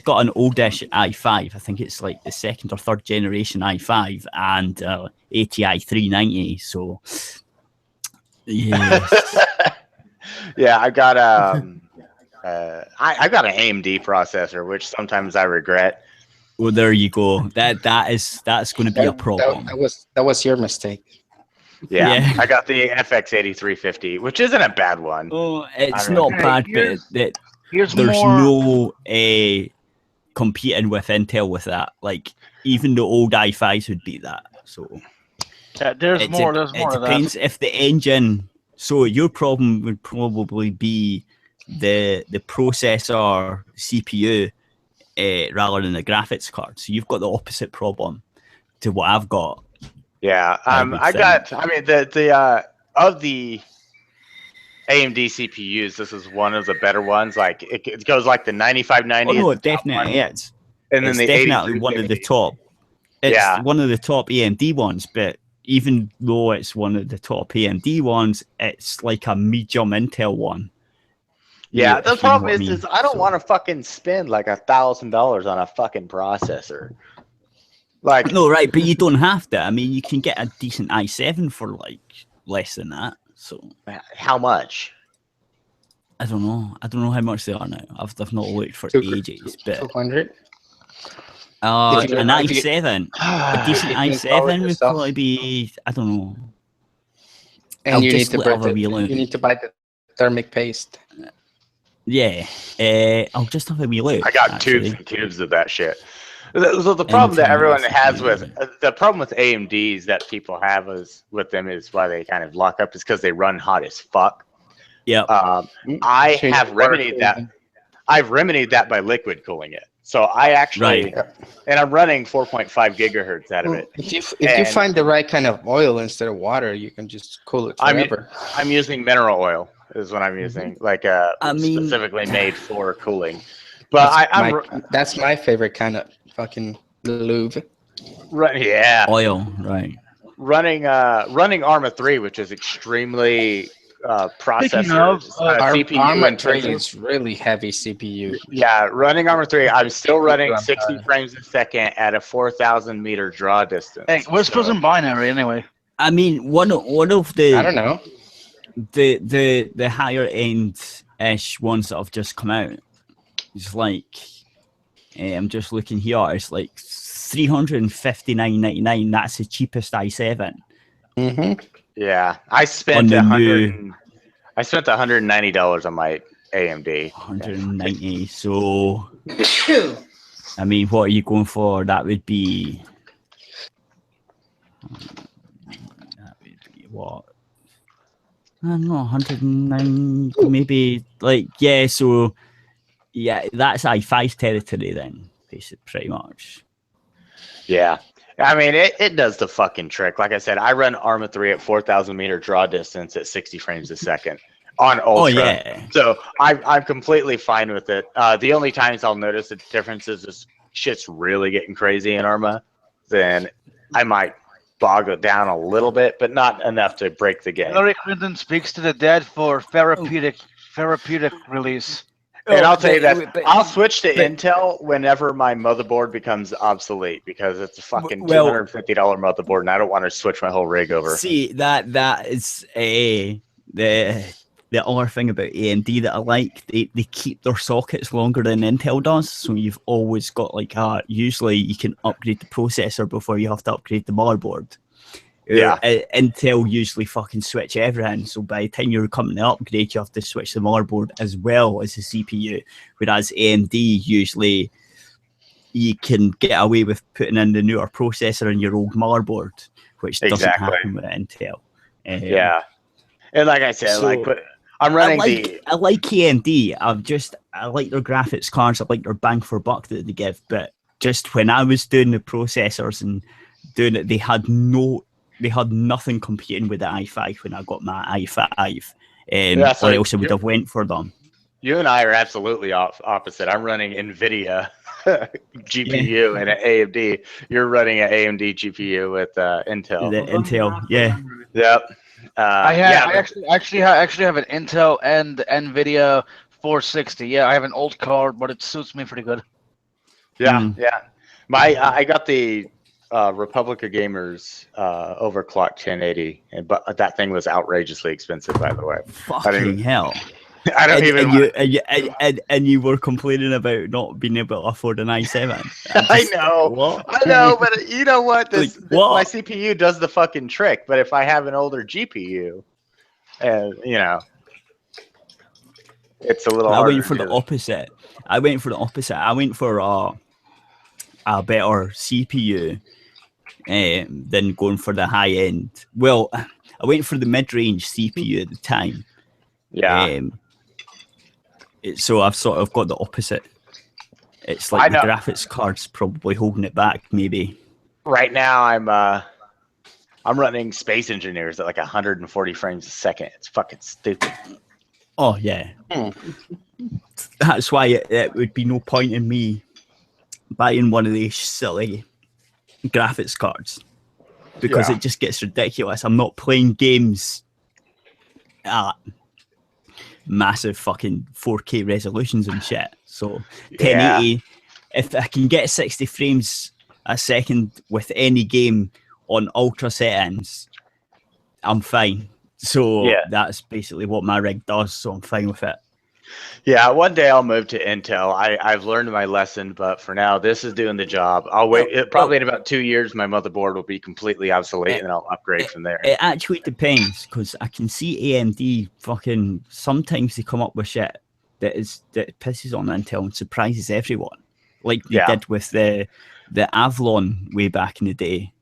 got an oldish i5. I think it's like the 2nd or 3rd generation i5 and ATI 390. So, yes.
Yeah, I got I got an AMD processor, which sometimes I regret.
Well, there you go. That's going to be a problem.
That was your mistake.
Yeah. I got the FX 8350, which isn't a bad one.
Oh, it's not bad, but there's
more...
no competing with Intel with that. Like, even the old i5s would beat that. So
there's more of that. It
depends if the engine. So your problem would probably be the processor CPU rather than the graphics card. So you've got the opposite problem to what I've got.
Yeah, the of the AMD CPUs, this is one of the better ones. Like it goes like the 9590.
Oh no, it definitely is.
And then
it's
the
definitely one of the top. It's one of the top AMD ones, but even though it's one of the top AMD ones, it's like a medium Intel one.
Yeah, the problem is I don't want to fucking spend like $1,000 on a fucking processor. Like
no, right, but you don't have to. I mean, you can get a decent i7 for like less than that. So
how much?
I don't know. I don't know how much they are now. I've not looked for ages. But
200.
An i7, a decent i7 would probably be. I don't know.
And you need to buy the thermic paste.
Yeah, I'll just have a wee look.
I got tubes and tubes of that shit. So the problem that everyone has with the problem with AMDs that people have with them is why they kind of lock up is because they run hot as fuck.
Yeah.
I have remedied that. I've remedied that by liquid cooling it. So I actually, and I'm running 4.5 gigahertz out of it.
If you find the right kind of oil instead of water, you can just cool it forever.
I'm using mineral oil is what I'm using, like specifically made for cooling. But
that's my favorite kind of fucking lube.
Right? Yeah.
Oil. Right.
Running Arma 3, which is extremely processor CPU
Arma 3 is really heavy CPU.
Yeah, running Arma 3, I'm still running 60 frames a second at a 4,000 meter draw distance.
Hey, we're supposed to binary anyway.
I mean, one of the
I don't know
the higher end ish ones that have just come out. It's like I'm just looking here. It's like $359.99. That's the cheapest i7.
Mm-hmm.
Yeah, I spent $190 on my AMD.
190. So, I mean, what are you going for? That would be what? I don't know, 109, maybe. Like, yeah. So, yeah, that's i5 territory then, basically, pretty much.
Yeah. I mean, it does the fucking trick. Like I said, I run Arma 3 at 4,000 meter draw distance at 60 frames a second on Ultra.
Oh, yeah.
So I'm completely fine with it. The only times I'll notice the difference is if shit's really getting crazy in Arma, then I might bog it down a little bit, but not enough to break the game.
Hillary Clinton speaks to the dead for therapeutic release.
And I'll tell you that I'll switch to Intel whenever my motherboard becomes obsolete because it's a fucking $250 motherboard, and I don't want to switch my whole rig over.
See, that is the the other thing about AMD that I like, they keep their sockets longer than Intel does. So you've always got like usually you can upgrade the processor before you have to upgrade the motherboard.
Yeah.
Intel usually fucking switch everything. So by the time you're coming to upgrade, you have to switch the motherboard as well as the CPU. Whereas AMD usually you can get away with putting in the newer processor in your old motherboard, which doesn't happen with Intel.
Yeah. And like I said,
So,
but I'm running
I like AMD. I like their graphics cards. I like their bang for buck that they give. But just when I was doing the processors and doing it, they had nothing competing with the i5 when I got my i5.
So
or else I would have went for them.
You and I are absolutely opposite. I'm running NVIDIA GPU and an AMD. You're running an AMD GPU with Intel.
The Intel, yeah.
Yep.
I actually have an Intel and NVIDIA 460. Yeah, I have an old card, but it suits me pretty good.
Yeah, yeah. I got the Republic of Gamers overclocked 1080, but that thing was outrageously expensive, by the way.
Fucking hell.
I don't
and you were complaining about not being able to afford an i7.
I know, but you know what? My CPU does the fucking trick. But if I have an older GPU, you know, it's a little.
I went for the opposite. I went for a better CPU than going for the high end. Well, I went for the mid-range CPU at the time.
Yeah.
So I've sort of got the opposite. It's like the graphics card's probably holding it back, maybe.
Right now, I'm running Space Engineers at like 140 frames a second. It's fucking stupid.
Oh yeah. That's why it would be no point in me buying one of these silly graphics cards because it just gets ridiculous. I'm not playing games at massive fucking 4K resolutions and shit. So 1080, if I can get 60 frames a second with any game on ultra settings, I'm fine. So that's basically what my rig does, so I'm fine with it.
Yeah, one day I'll move to Intel. I've learned my lesson, but for now, this is doing the job. I'll wait. Probably in about 2 years, my motherboard will be completely obsolete, and I'll upgrade from there.
It actually depends, because I can see AMD fucking sometimes they come up with shit that pisses on Intel and surprises everyone, like they did with the Avalon way back in the day.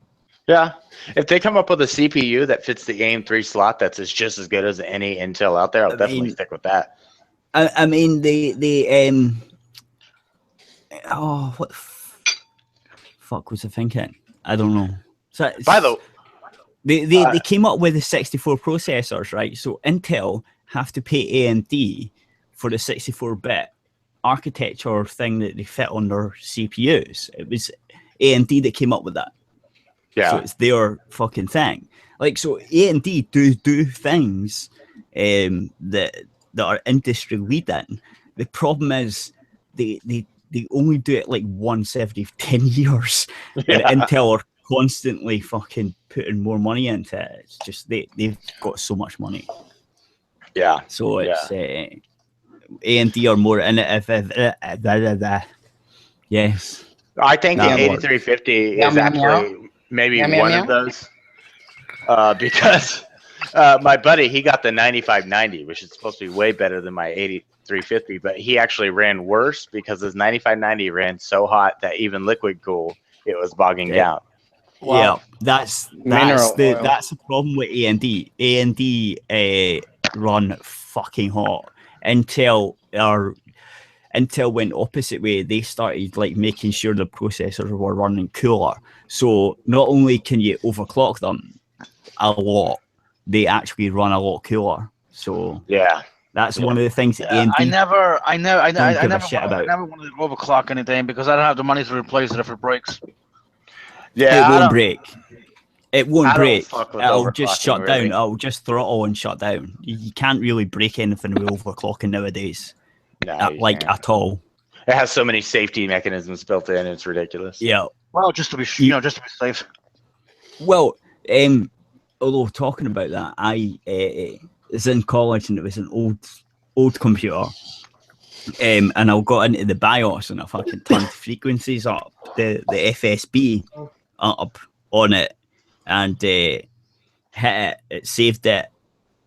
Yeah, if they come up with a CPU that fits the AM3 slot that's just as good as any Intel out there, I'll definitely stick with that.
I mean, what the fuck was I thinking? I don't know. So they came up with the 64 processors, right? So Intel have to pay AMD for the 64-bit architecture thing that they fit on their CPUs. It was AMD that came up with that. Yeah. So it's their fucking thing. Like, so AMD do things that are industry leading. The problem is they only do it like once every 10 years. And Intel are constantly fucking putting more money into it. It's just they've got so much money.
Yeah.
So it's AMD are more innovative. Yes.
I think the 8350 is actually maybe one of those. Because my buddy, he got the 9590, which is supposed to be way better than my 8350, but he actually ran worse because his 9590 ran so hot that even liquid cooled, it was bogging down.
Wow. Yeah, that's the problem with AMD. AMD run fucking hot. Intel went opposite way. They started like making sure the processors were running cooler. So not only can you overclock them a lot, they actually run a lot cooler. So that's one of the things that AMD
I never wanted to overclock anything because I don't have the money to replace it if it breaks.
Yeah, it won't break. It won't break. It'll just shut down. It'll just throttle and shut down. You can't really break anything with overclocking nowadays. At all.
It has so many safety mechanisms built in. It's ridiculous.
Yeah.
Well, just to be safe.
Well, although talking about that, was in college and it was an old computer. And I got into the BIOS and I fucking turned frequencies up, the FSB up on it, and hit it, saved it,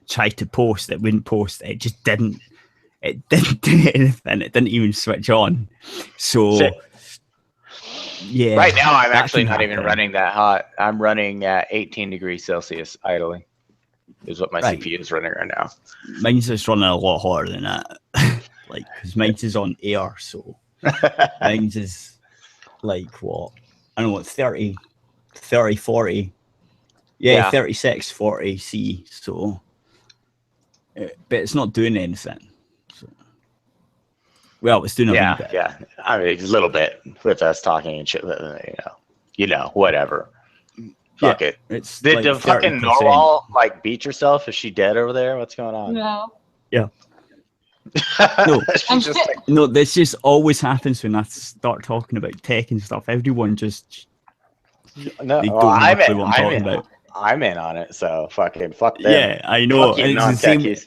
tried to post, it wouldn't post, it didn't do anything, it didn't even switch on. So
Shit.
yeah.
Right now, I'm
that
actually
can
not even
happen.
running that hot. I'm running at 18 degrees Celsius idling. Is what my
Right.
CPU is running right now.
Mine's just running a lot hotter than that. Like, because mine's is on air, so mine's is like what? I don't know what, 30, 40. Yeah, 36, 40 C. So, but it's not doing anything. So, well, it's doing a wee bit.
Yeah. I mean, a little bit with us talking and shit. Whatever. Fuck it.
It's
Did
like
the fucking
30%.
Norwal like beat herself? Is she dead over there? What's going on?
No.
Yeah. No.
I'm
She's just
sure-
like,
No, this just always happens when I start talking about tech and stuff. Everyone just
no.
they
Well,
don't have
I'm
a clue what I'm talking
in.
about.
I'm in on it. So fuck them.
Yeah, I know.
Fuck you,
It's the same.
non-techies.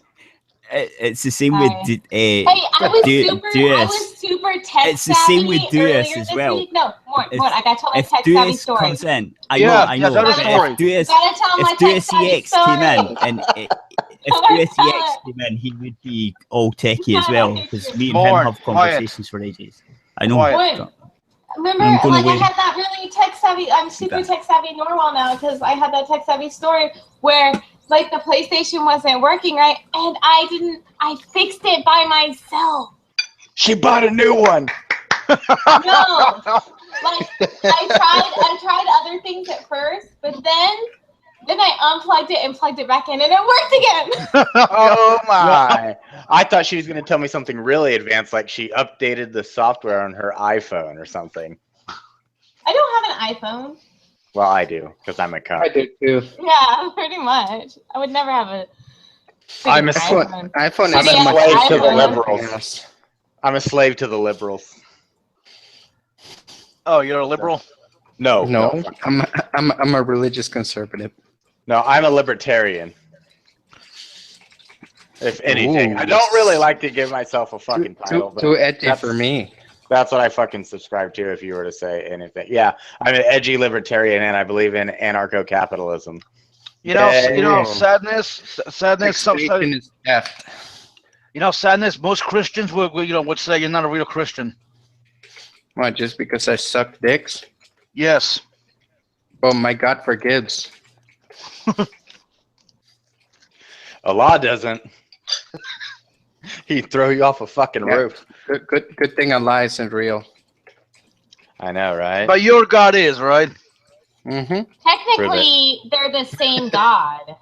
It's the same
Hi.
with
Hey, I was super tech
It's the same
savvy
with Duas
earlier
as
this
well.
week. No, more.
If-
I gotta tell my
If
tech savvy
Duas
story.
comes in, I
Yeah,
know.
yeah, tell the
But
story.
if Duas,
Gotta tell my
if
tech
Duas
savvy
EX came in,
story.
and if
Gotta
Duas
tell
EX
it.
came in, he would be all techie as well, because me and
More
him have
quiet.
conversations for ages. I know.
Quiet.
What? Remember,
I'm gonna
like I
wait.
had that really tech savvy. I'm super tech savvy Norwal now because I had that tech savvy story where like the PlayStation wasn't working right, and I fixed it by myself.
She bought a new one.
No, like I tried other things at first, but then I unplugged it and plugged it back in, and it worked again.
Oh my! I thought she was going to tell me something really advanced, like she updated the software on her iPhone or something.
I don't have an iPhone.
Well, I do because I'm a
I
cunt.
do too.
Yeah, pretty much. I would never have a.
I'm a
freaking
iPhone
I'm
is
Yeah,
a
so much
slave to
easier
the
than
liberals.
everything else.
I'm a slave to the liberals.
Oh, you're a liberal?
No,
No, I'm a religious conservative.
no, I'm a libertarian. If anything,
Ooh.
I don't really like to give myself a fucking title, but
Too edgy
that's-
for me.
that's what I fucking subscribe to. If you were to say anything, yeah, I'm an edgy libertarian, and I believe in anarcho-capitalism.
You know,
Yeah.
sadness.
Extinction is death.
You know, sadness. Most Christians would say you're not a real Christian.
What, just because I suck dicks?
Yes.
Oh, my God forgives.
Allah doesn't. He'd throw you off a fucking
Yeah.
roof.
Good thing Allah isn't real.
I know, right?
But your God is, right?
Mm-hmm.
Technically, they're the same God.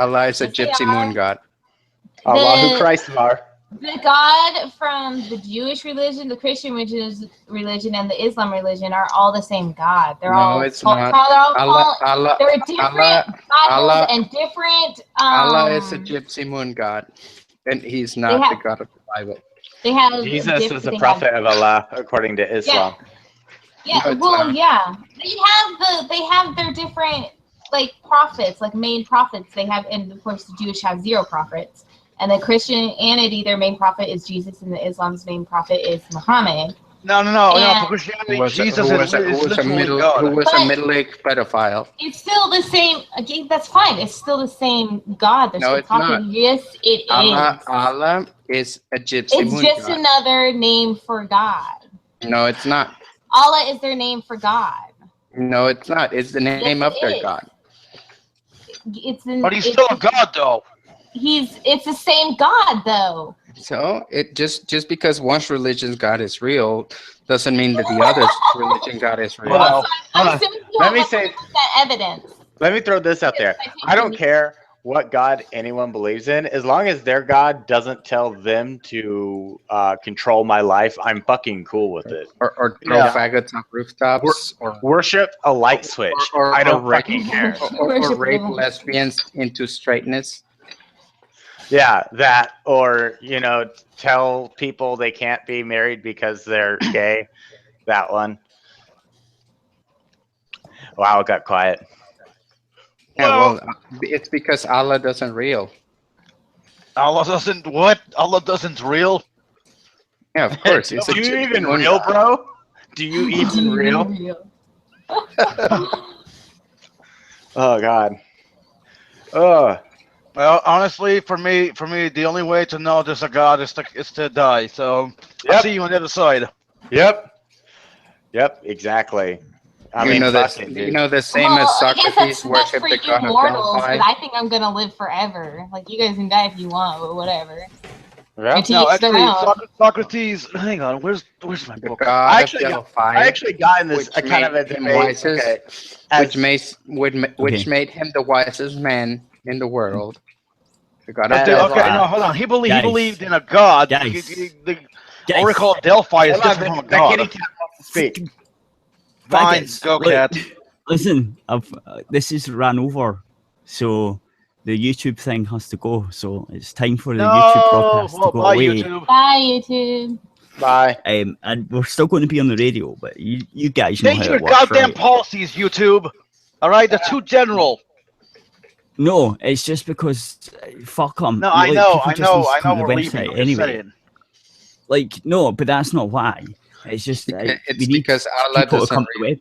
Allah is a
Yes, they
gypsy
are.
moon god.
Allahu
The-
Christ var.
The God from the Jewish religion, the Christian religion, and the Islam religion are all the same God. They're
No,
all
it's
called-
not.
they're all
Allah,
called-
Allah,
They're different
Allah-
Bibles
Allah-
and different.
Allah is a gypsy moon god, and he's not
have-
the God of the Bible.
They have
Jesus
different-
is the
they have-
prophet of Allah, according to Islam.
Yeah,
No, it's
well,
not.
yeah. They have their different like prophets, like main prophets. They have, and of course, the Jewish have 0 prophets, and the Christianity, their main prophet is Jesus, and the Islam's main prophet is Muhammad.
No.
Yeah.
For Christianity,
Who was a-
Jesus
who was a-
is
who was a
literally
middle-
God.
who was a
But-
middle-aged pedophile.
It's still the same. Again, that's fine. It's still the same God. They're
No,
still
it's
talking.
not.
Yes, it is.
Allah is a gypsy
It's
moon
just
god.
another name for God.
No, it's not.
Allah is their name for God.
No, it's not. It's the name
Yes,
of
it
their
is.
God.
But he's still a God, though.
It's the same God though.
So it just because one's religion's God is real doesn't mean that the other's religion God is real.
Well,
Also, I'm
hold on.
assuming you
Let
have
me
100%
say-
evidence.
Let me throw this out there. I don't care what God anyone believes in, as long as their God doesn't tell them to control my life, I'm fucking cool with it.
Or throw
Yeah.
faggots on rooftops, or
Worship a light switch.
or-
I don't
or rape-
fucking care.
or
Worship
rape
them.
lesbians into straightness.
Yeah, that, or, tell people they can't be married because they're gay. That one. Wow, it got quiet.
Yeah, well, it's because Allah doesn't real.
Allah doesn't what? Allah doesn't real?
Yeah, of course. It's
Do you
a
even
moon
real,
god.
bro? Do you even real? Oh God. Oh.
Well, honestly, for me, the only way to know there's a God is to die. So I'll
Yep.
see you on the other side.
Yep. Exactly. I mean,
this,
fucking
you
dude.
know the same
Well,
as
I guess
Socrates
that's
worshipped
for
the
you
god of
mortals,
Delphi.
but I think I'm gonna live forever. Like, you guys can die if you want, but whatever.
Yeah.
And to
No,
each their
actually,
own.
Socrates. Hang on, where's my
The
book?
god
I
of
actually
Delphi,
got in this
which
kind of a
made him
debate.
wisest,
Okay.
which
Okay.
made him the wisest man in the world. The god of
As,
Delphi.
Okay, no, hold on. He
Guys.
believed in a god.
Guys.
The
Guys,
Oracle of Delphi is
hold on,
different from a
the kitty
god.
cat wants to speak.
Fine,
faggots,
go
look,
cat.
Listen, this is ran over, so the YouTube thing has to go. So it's time for the YouTube
No,
broadcast
well,
to go
bye
away.
YouTube.
Bye, YouTube.
Bye.
And we're still going to be on the radio, but you guys know
Change
how
your
it works,
goddamn
right?
policies, YouTube. All right, they're too general.
No, it's just because fuck them.
No, I know. We're
the
leaving.
website
I'm just
anyway.
saying.
Like, no, but that's not why. It's just
It's
we need
because Allah
people to
doesn't
come to the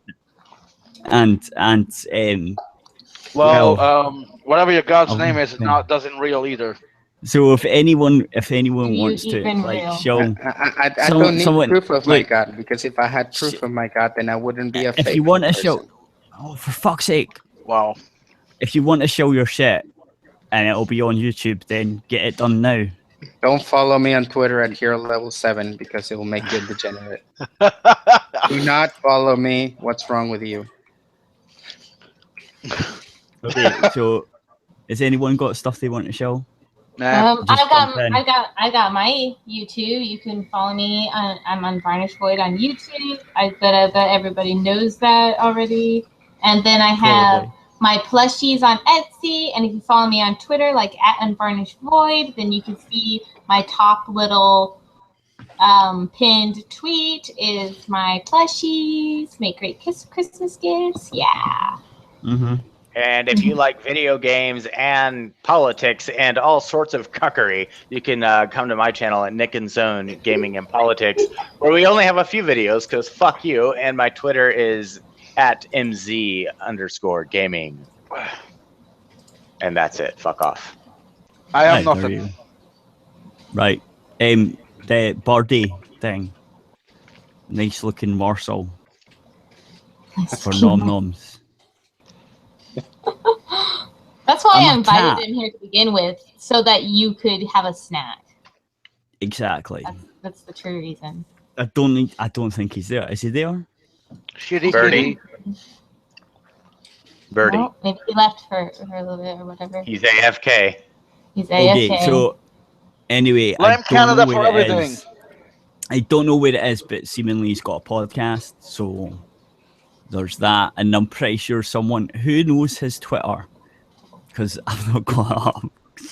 website. And
Well, whatever your god's
Oh,
name is,
yeah.
doesn't real either.
so if anyone
You
wants to
even
like
real.
show
I
Someone-
don't need
someone-
proof of my
look.
God, because if I had proof of my God, then I wouldn't be a
if
fake
you want to
person.
show, oh for fuck's sake,
Wow.
if you want to show your shit and it'll be on YouTube, then get it done now.
Don't follow me on Twitter at Hero Level 7 because it will make you a degenerate. Do not follow me. What's wrong with you?
Okay, so has anyone got stuff they want to show?
Nah.
Just
I've got
jump in.
I got my YouTube. You can follow me. I'm on Varnish Void on YouTube. I bet everybody knows that already. And then I have
Probably.
my plushies on Etsy. And if you follow me on Twitter, like at Unvarnished Void, then you can see my top little pinned tweet is my plushies. Make great Christmas gifts. Yeah.
Mm-hmm.
And if you like video games and politics and all sorts of cuckery, you can come to my channel at Nick and Zone Gaming and Politics, where we only have a few videos because fuck you. And my Twitter is at MZ_gaming. And that's it. Fuck off.
I have
Right, there
nothing.
you go. Right. The Birdie thing. Nice looking morsel for nom noms.
That's why
I'm
I
a
invited
cat.
him here to begin with, so that you could have a snack.
Exactly.
That's the true reason.
I don't think he's there. Is he there?
Shitty
Birdie.
kitty.
Birdie.
Well, maybe he left for a little bit or whatever.
He's AFK.
He's AFK.
Okay, so anyway,
Blame
I don't
Canada
know
for
where it
everything.
is. I don't know where it is, but seemingly he's got a podcast, so there's that. And I'm pretty sure someone who knows his Twitter, because I've not got it up.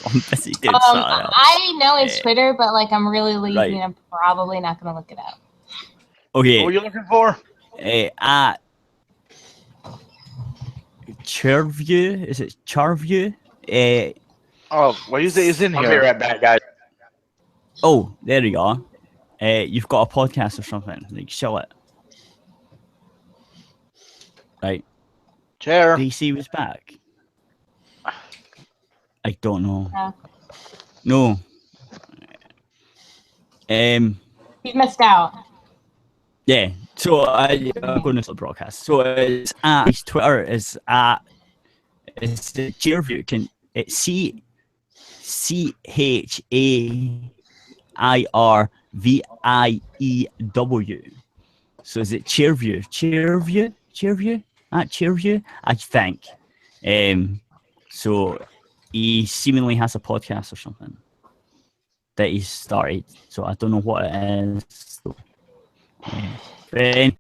I'm busy doing something else.
I know his
Yeah.
Twitter, but like I'm really lazy
Right.
and I'm probably not gonna look it up.
Okay,
What were you looking for?
at Charview, is it Charview?
Oh, well, he's in
I'll be
here.
right back, guys.
Oh, there you are. You've got a podcast or something. Like, show it. Right.
Chair.
DC was back. I don't know.
No.
No.
He's missed out.
Yeah. So I'm going to the broadcast. So it's at his Twitter is at it's the Cheerview. It's CHAIRVIEW. So is it Cheerview? Cheerview? At Cheerview? I think. So he seemingly has a podcast or something that he's started. So I don't know what it is. So, then